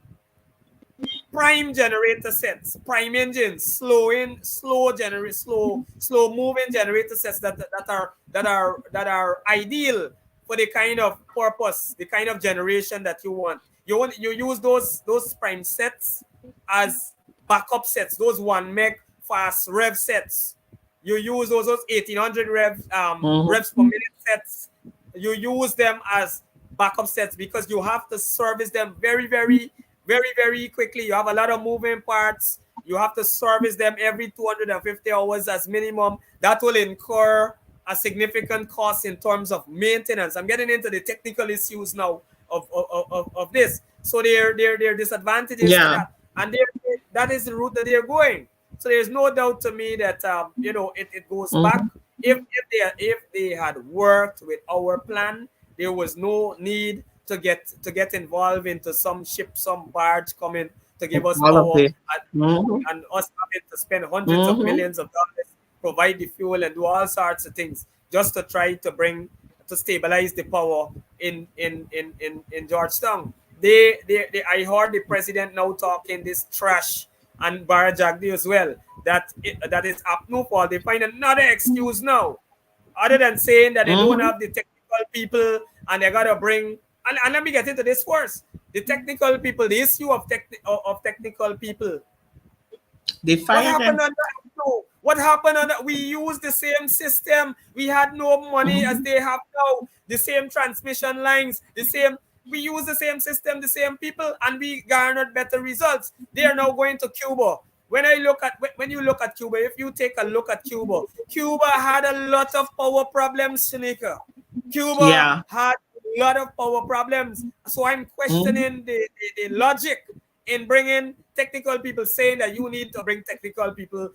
C: prime generator sets, prime engines, slow moving generator sets that are ideal for the kind of purpose, the kind of generation that you want. You use those prime sets as backup sets, those 1 meg fast rev sets. You use those 1800 revs per
A: Mm-hmm.
C: minute sets. You use them as backup sets because you have to service them very, very, very, very quickly. You have a lot of moving parts. You have to service them every 250 hours as minimum. That will incur a significant cost in terms of maintenance. I'm getting into the technical issues now of this. So there are disadvantages to
A: Yeah.
C: that, and that is the route that they're going. So there's no doubt to me that it goes back.
A: Mm-hmm.
C: If they had worked with our plan, there was no need to get involved into some ship, some barge coming to give us
A: All of
C: power,
A: this. Mm-hmm.
C: and us having to spend hundreds of
A: Mm-hmm.
C: millions of dollars, provide the fuel, and do all sorts of things just to try to stabilize the power in Georgetown. I heard the president now talking this trash, and Barajagdi as well, that is Apnu fault. They find another excuse now, other than saying that they don't
A: Mm-hmm.
C: have the technical people and they gotta bring. And let me get into this first. The technical people, the issue of technical people.
A: They
C: What
A: fire
C: happened
A: them.
C: on that? No. What happened on that? We used the same system. We had no money as
A: Mm-hmm.
C: they have now. The same transmission lines, the same. We use the same system, the same people, and we garnered better results. They are now going to Cuba. When you look at Cuba, if you take a look at Cuba, Cuba had a lot of power problems, Shanika. Cuba
A: Yeah.
C: had a lot of power problems. So I'm
A: Mm-hmm.
C: questioning the logic in bringing technical people, saying that you need to bring technical people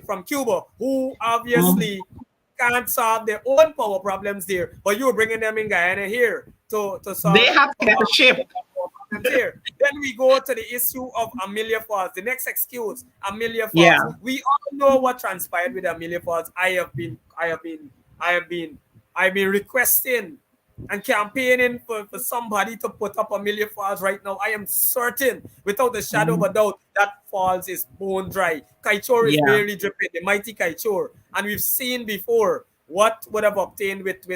C: from Cuba who
A: Mm-hmm.
C: obviously can't solve their own power problems there, but you're bringing them in Guyana here to
A: They
C: solve
A: have to get a ship.
C: power problems here. Then we go to the issue of Amelia Falls. The next excuse, Amelia Falls.
A: Yeah.
C: We all know what transpired with Amelia Falls. I have been requesting and campaigning for somebody to put up Amelia Falls right now. I am certain, without a shadow of
A: Mm-hmm.
C: a doubt, that falls is bone dry. Kaichor is
A: Yeah.
C: barely dripping, the mighty Kaichor. And we've seen before what would have obtained with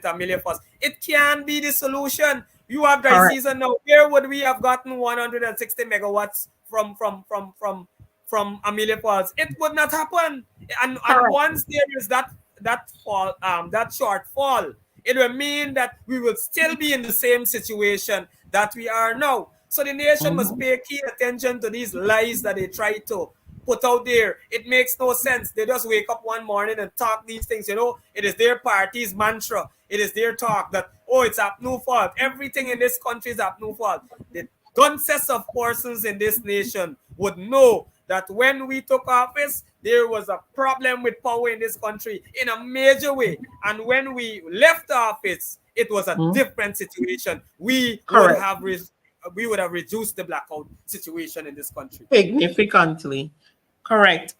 C: Amelia Falls. It can be the solution. You have dry
A: Correct.
C: season now. Where would we have gotten 160 megawatts from Amelia Falls? It would not happen. And
A: Correct.
C: once there is that shortfall, it will mean that we will still be in the same situation that we are now. So the nation must
A: Mm-hmm.
C: pay keen attention to these lies that they try to put out there. It makes no sense. They just wake up one morning and talk these things. It is their party's mantra. It is their talk that, oh, it's Apnu fault. Everything in this country is Apnu fault. The dunces of persons in this nation would know that when we took office, there was a problem with power in this country in a major way. And when we left office, it was a different situation.
A: Correct.
C: We would have reduced the blackout situation in this country.
A: Significantly. Correct.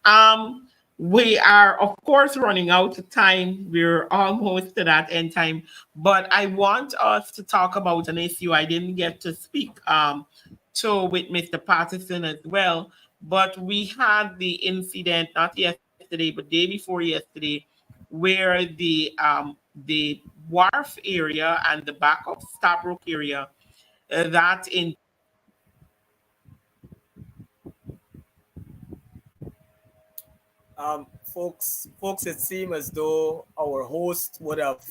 A: We are, of course, running out of time. We're almost to that end time. But I want us to talk about an issue I didn't get to speak to with Mr. Patterson as well. But we had the incident, not yesterday, but day before yesterday, where the wharf area and the back of Stabroek area that in
C: Folks, it seemed as though our host would have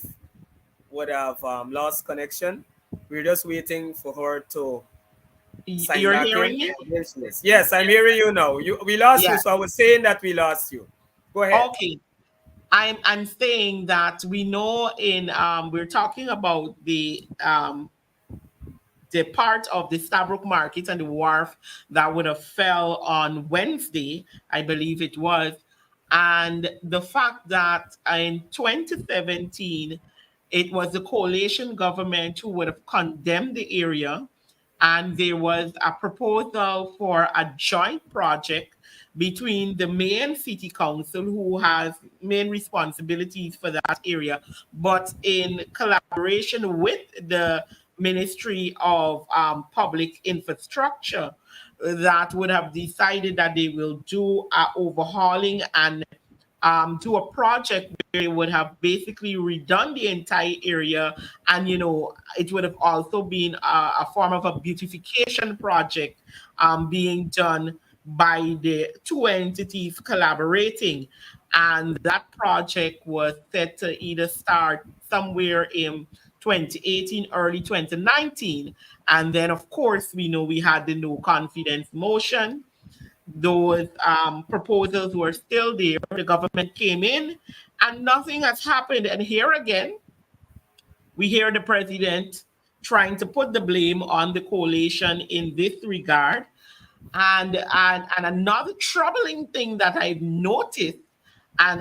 C: lost connection. We're just waiting for her to sign
A: you're
C: back in.
A: hearing it.
C: Yes, I'm hearing you now. We lost you,
A: Yeah.
C: so I was saying that we lost you. Go ahead.
A: Okay. I'm saying that we know in we're talking about the part of the Stabroek market and the wharf that would have fell on Wednesday, I believe it was, and the fact that in 2017 it was the coalition government who would have condemned the area, and there was a proposal for a joint project between the main city council, who has main responsibilities for that area, but in collaboration with the Ministry of Public Infrastructure, that would have decided that they will do a overhauling and do a project where they would have basically redone the entire area, and it would have also been a form of a beautification project being done by the two entities collaborating, and that project was set to either start somewhere in 2018, early 2019, and then of course we know we had the no confidence motion. Those proposals were still there. The government came in and nothing has happened. And here again, we hear the president trying to put the blame on the coalition in this regard. And another troubling thing that I've noticed, and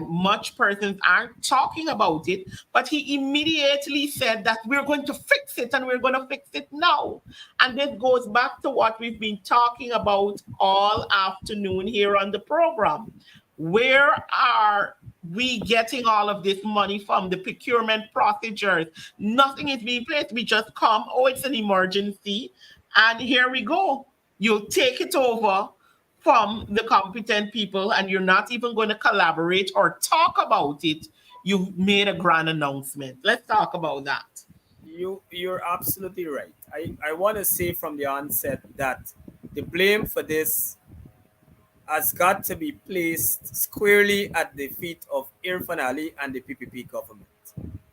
A: much persons aren't talking about it, but he immediately said that we're going to fix it and we're going to fix it now. And this goes back to what we've been talking about all afternoon here on the program. Where are we getting all of this money from? The procurement procedures, nothing is being placed. We just come, oh, it's an emergency, and here we go. You'll take it over from the competent people, and you're not even going to collaborate or talk about it. You've made a grand announcement. Let's talk about that.
C: You're absolutely right. I want to say from the onset that the blame for this has got to be placed squarely at the feet of Irfan Ali and the PPP government.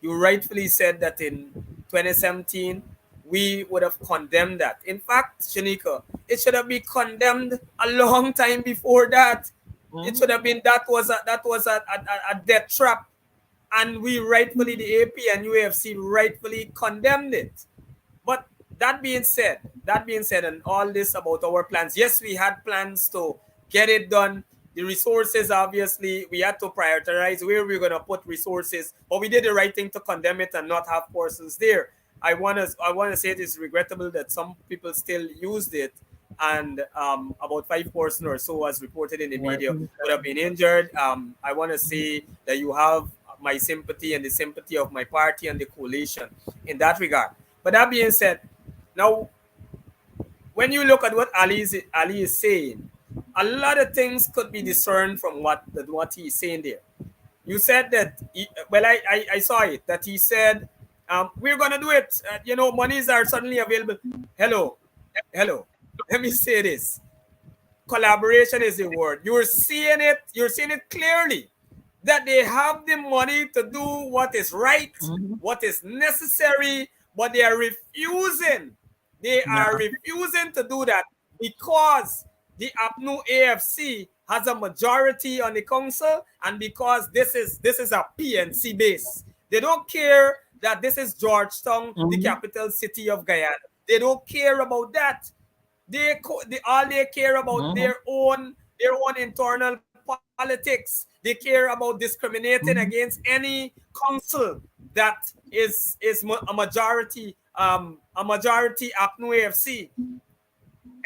C: You rightfully said that in 2017 we would have condemned that. In fact, Shanika, it should have been condemned a long time before that. It should have been that was a death trap, and we rightfully, the AP and UAFC rightfully condemned it. But that being said, and all this about our plans, yes, we had plans to get it done. The resources, obviously, we had to prioritize where we're going to put resources, but we did the right thing to condemn it and not have persons there. I want to say it is regrettable that some people still used it, and about 5 persons or so, as reported in the media, would have been injured. I want to say that you have my sympathy and the sympathy of my party and the coalition in that regard. But that being said, now when you look at what Ali is saying, a lot of things could be discerned from what he's saying there. You said that, I saw it, that he said, we're going to do it. Monies are suddenly available. Hello. Let me say this. Collaboration is the word. You're seeing it clearly that they have the money to do what is right, what is necessary, but they are refusing. They are refusing to do that because the APNU AFC has a majority on the council, and because this is a PNC base, they don't care that this is Georgetown, the
A: Mhm.
C: capital city of Guyana. They don't care about that. They all they care about
A: Mhm.
C: their own internal politics. They care about discriminating
A: Mhm.
C: against any council that is a majority APNU AFC.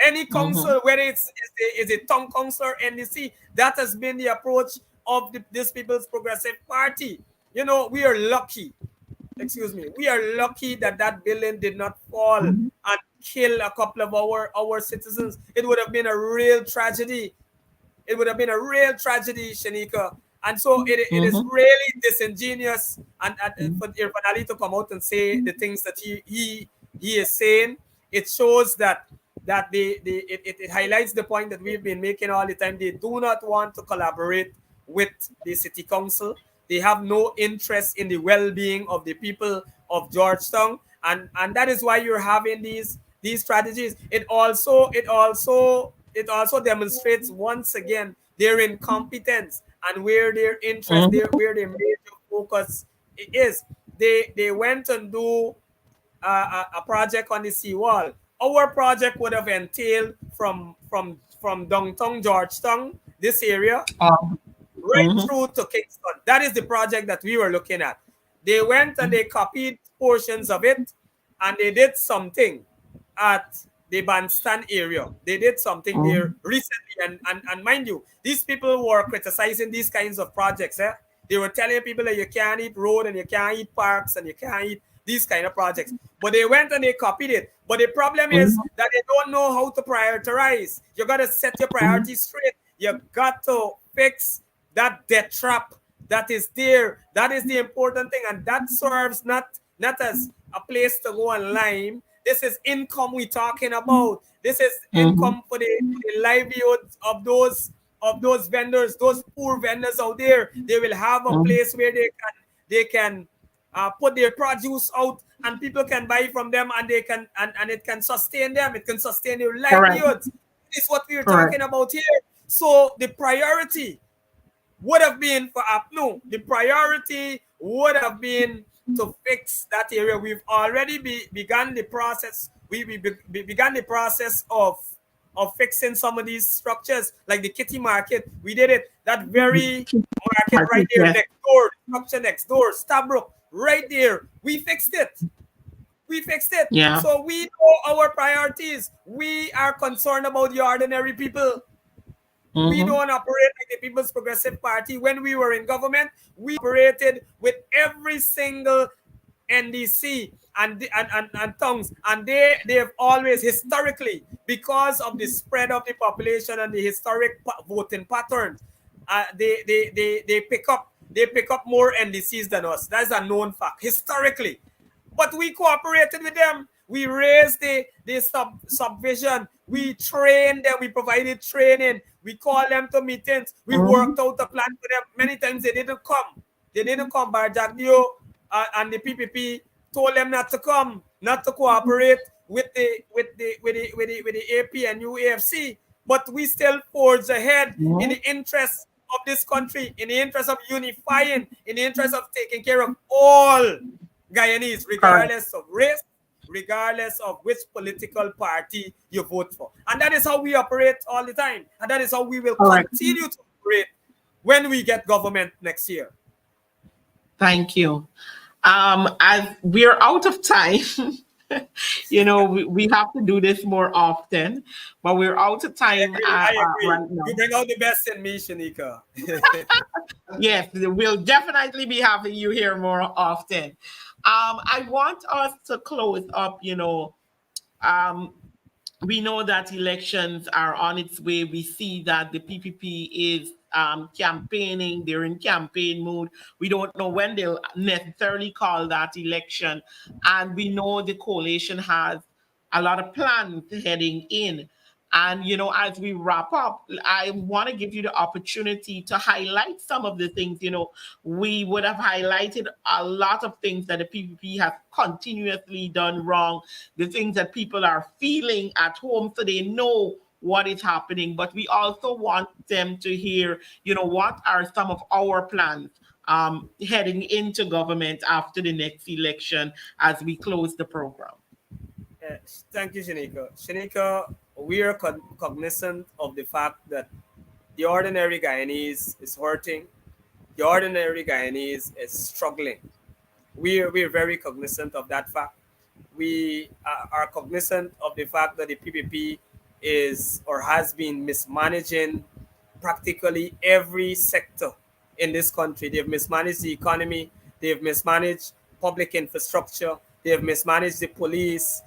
C: Any
A: Mhm.
C: council, whether it's a town council or NDC, that has been the approach of this People's Progressive Party. We are lucky. Excuse me. We are lucky that that building did not fall
A: Mhm.
C: and kill a couple of our citizens. It would have been a real tragedy. It would have been a real tragedy, Shanika. And so it is
A: Mhm.
C: really disingenuous for Ali to come out and say the things that he is saying. It shows that it highlights the point that we've been making all the time. They do not want to collaborate with the city council. They have no interest in the well-being of the people of Georgetown, and that is why you're having these strategies. It also demonstrates once again their incompetence and where their interest,
A: Mhm.
C: where their major focus is. They went and do a project on the seawall. Our project would have entailed from downtown Georgetown, this area, right
A: Mhm.
C: through to Kingston. That is the project that we were looking at. They went and they copied portions of it, and they did something at the bandstand area. They did something there
A: Mhm.
C: recently, and mind you, these people were criticizing these kinds of projects. They were telling people that you can't eat road and you can't eat parks and you can't eat these kind of projects. But they went and they copied it. But the problem is
A: Mhm.
C: that they don't know how to prioritize. You got to set your
A: Mhm.
C: priorities straight. You got to fix that debt trap that is there. That is the important thing, and that serves not as a place to go and lime. This is income we're talking about. This is
A: Mhm.
C: income for the livelihoods of those vendors, those poor vendors out there. They will have a
A: Mhm.
C: place where they can put their produce out, and people can buy from them, and they can and it can sustain them. It can sustain their
A: Correct.
C: livelihoods. This is what we're
A: Correct.
C: talking about here. So the priority would have been for APNU. The priority would have been to fix that area. We've already begun the process. We began the process of fixing some of these structures, like the kitty market. We did it. That very market right there
A: Yes.
C: next door, structure next door, Stabroek, right there. We fixed it. We fixed it.
A: Yeah.
C: So we know our priorities. We are concerned about the ordinary people. We
A: Mhm.
C: don't operate like the People's Progressive Party. When we were in government, we operated with every single NDC and tongues, and they have always historically, because of the spread of the population and the historic voting patterns, they pick up more NDCs than us. That's a known fact historically. But we cooperated with them. We raised the subvision. We trained them. We provided training. We called them to meetings. We
A: Mhm.
C: worked out a plan for them. Many times they didn't come. They didn't come. Barjagdio and the PPP told them not to come, not to cooperate with the AP and UAFC. But we still forged ahead in
A: Mhm.
C: the interest of this country, in the interest of unifying, in the interest of taking care of all Guyanese,
A: Correct.
C: regardless of race, regardless of which political party you vote for. And that is how we operate all the time. And that is how we will
A: Correct.
C: continue to operate when we get government next year.
A: Thank you. As we're out of time, we have to do this more often, but we're out of
C: I
A: time
C: agree. I agree.
A: right
C: You
A: now.
C: bring out the best in me, Shanika.
A: Yes, we'll definitely be having you here more often. I want us to close up, um, we know that elections are on its way. We see that the PPP is campaigning. They're in campaign mode. We don't know when they'll necessarily call that election. And we know the coalition has a lot of plans heading in. And, as we wrap up, I want to give you the opportunity to highlight some of the things, we would have highlighted a lot of things that the PPP has continuously done wrong, the things that people are feeling at home so they know what is happening, but we also want them to hear, what are some of our plans heading into government after the next election as we close the program.
C: Uh, Thank you, Shanika. Shanika, we are cognizant of the fact that the ordinary Guyanese is hurting. The ordinary Guyanese is struggling. We're very cognizant of that fact. We are cognizant of the fact that the PPP is or has been mismanaging practically every sector in this country. They've mismanaged the economy, they've mismanaged public infrastructure, they've mismanaged the police.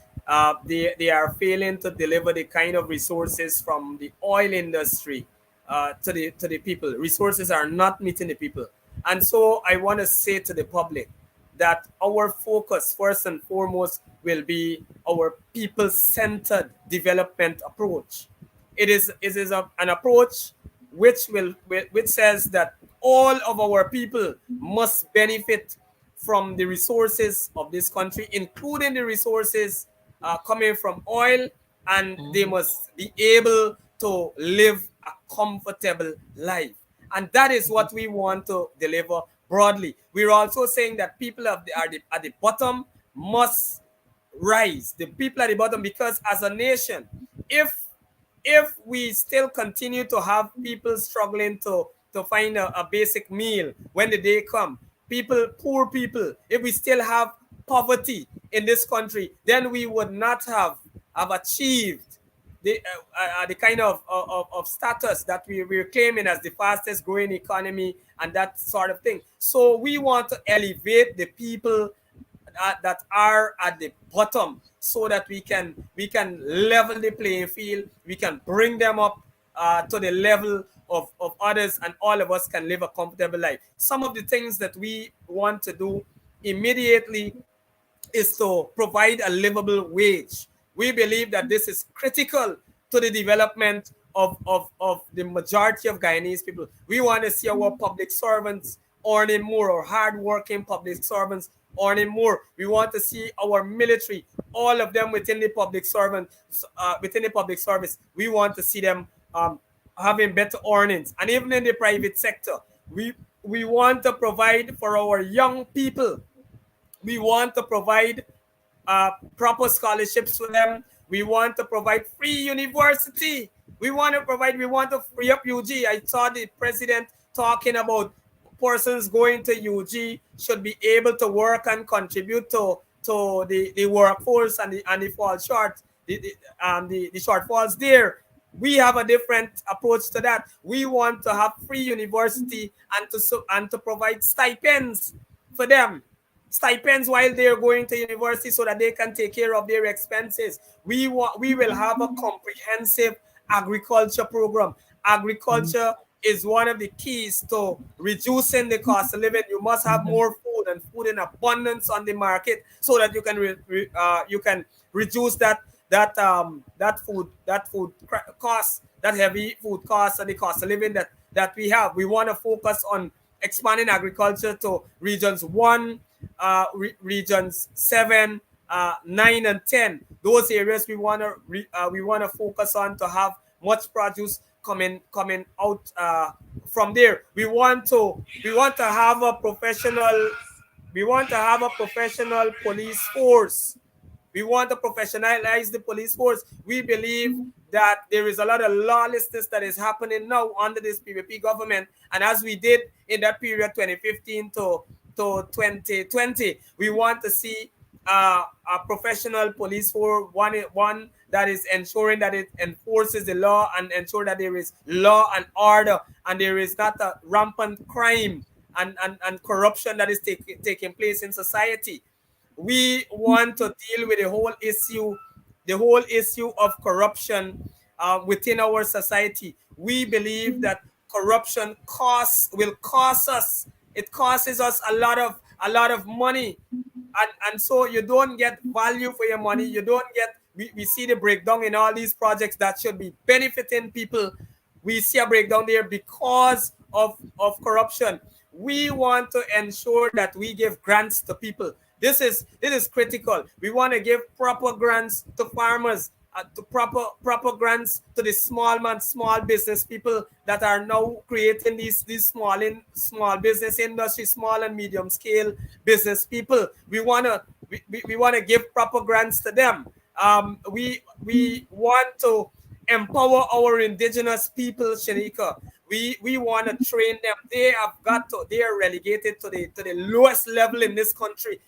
C: They are failing to deliver the kind of resources from the oil industry to the people. Resources are not meeting the people. And so I want to say to the public that our focus, first and foremost, will be our people centered development approach. It is an approach which says that all of our people must benefit from the resources of this country, including the resources coming from oil, and they
A: Mhm.
C: must be able to live a comfortable life. And that is what we want to deliver broadly. We're also saying that people at the bottom must rise. The people at the bottom, because as a nation, if if we still continue to have people struggling to find a basic meal when the day come, poor people, if we still have poverty in this country, then we would not have achieved the kind of status that we're claiming as the fastest growing economy and that sort of thing. So we want to elevate the people that are at the bottom, so that we can level the playing field. We can bring them up to the level of others, and all of us can live a comfortable life. Some of the things that we want to do immediately is to provide a livable wage. We believe that this is critical to the development of the majority of Guyanese people. We want to see our public servants earning more, or hardworking public servants earning more. We want to see our military, all of them within the public service. We want to see them having better earnings, and even in the private sector. We want to provide for our young people. We want to provide proper scholarships for them. We want to provide free university. We want to free up UG. I saw the president talking about persons going to UG should be able to work and contribute to the workforce, and the fall short, the shortfalls there. We have a different approach to that. We want to have free university, and to provide stipends for them, stipends while they're going to university, so that they can take care of their expenses. We will have a comprehensive agriculture program. Agriculture is one of the keys to reducing the cost of living. You must have more food, and food in abundance on the market, so that you can reduce that food cost, that heavy food cost, and the cost of living that we have. We want to focus on expanding agriculture to regions 1, regions 7, 9, and 10. Those areas we want to focus on, to have much produce coming out from there. We want to have a professional police force. We want to professionalize the police force. We believe that there is a lot of lawlessness that is happening now under this PPP government. And as we did in that period, 2015 to 2020, we want to see a professional police force, one that is ensuring that it enforces the law, and ensure that there is law and order, and there is not a rampant crime and corruption that is taking place in society. We want to deal with the whole issue of corruption within our society. We believe that corruption will cost us. It causes us a lot of money, and so you don't get value for your money. You don't get. We see the breakdown in all these projects that should be benefiting people. We see a breakdown there because of corruption. We want to ensure that we give grants to people. This is critical. We want to give proper grants to farmers. to proper grants to the small business people that are now creating these small business industry, small and medium scale business people. We want to give proper grants to them. We want to empower our indigenous people, Shanika. We want to train them. They are relegated to the lowest level in this country.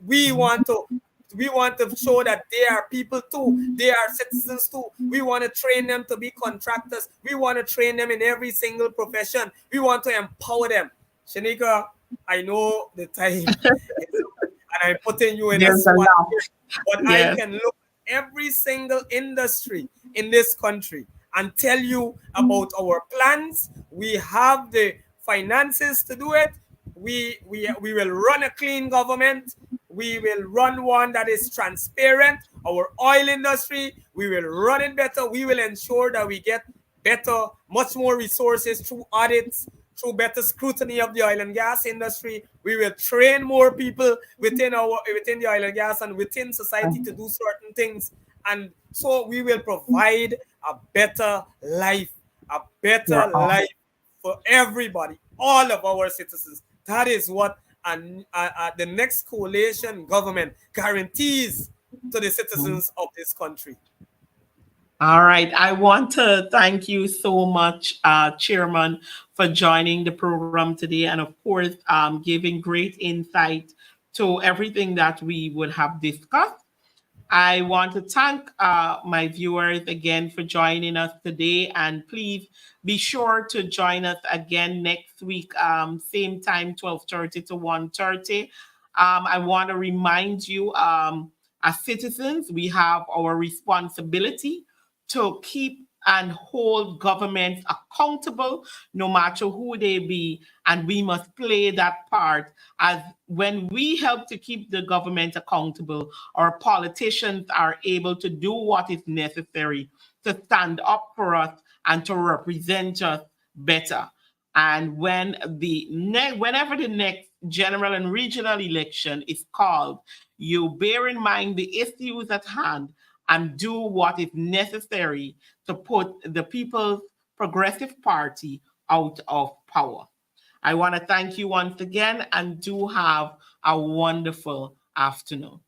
C: We want to we want to show that they are people too. They are citizens too. We want to train them to be contractors. We want to train them in every single profession. We want to empower them. Shanika, I know the time is up, and I'm putting you in a
A: There's a
C: spot
A: lot.
C: here, but I
A: Yes.
C: can look at every single industry in this country and tell you about our plans. We have the finances to do it. We will run a clean government. We will run one that is transparent. Our oil industry, we will run it better. We will ensure that we get better, much more resources through audits, through better scrutiny of the oil and gas industry. We will train more people within the oil and gas and within society to do certain things. And so we will provide a better life, a better
A: Yeah.
C: life for everybody, all of our citizens. That is what the next coalition government guarantees to the citizens of this country.
A: All right. I want to thank you so much, Chairman, for joining the program today and, of course, giving great insight to everything that we would have discussed. I want to thank my viewers again for joining us today, and please be sure to join us again next week, same time, 12:30 to 1:30. I want to remind you, as citizens, we have our responsibility to keep and hold governments accountable, no matter who they be, and we must play that part. As when we help to keep the government accountable, our politicians are able to do what is necessary to stand up for us and to represent us better. And whenever the next general and regional election is called, you bear in mind the issues at hand and do what is necessary to put the People's Progressive Party out of power. I want to thank you once again and do have a wonderful afternoon.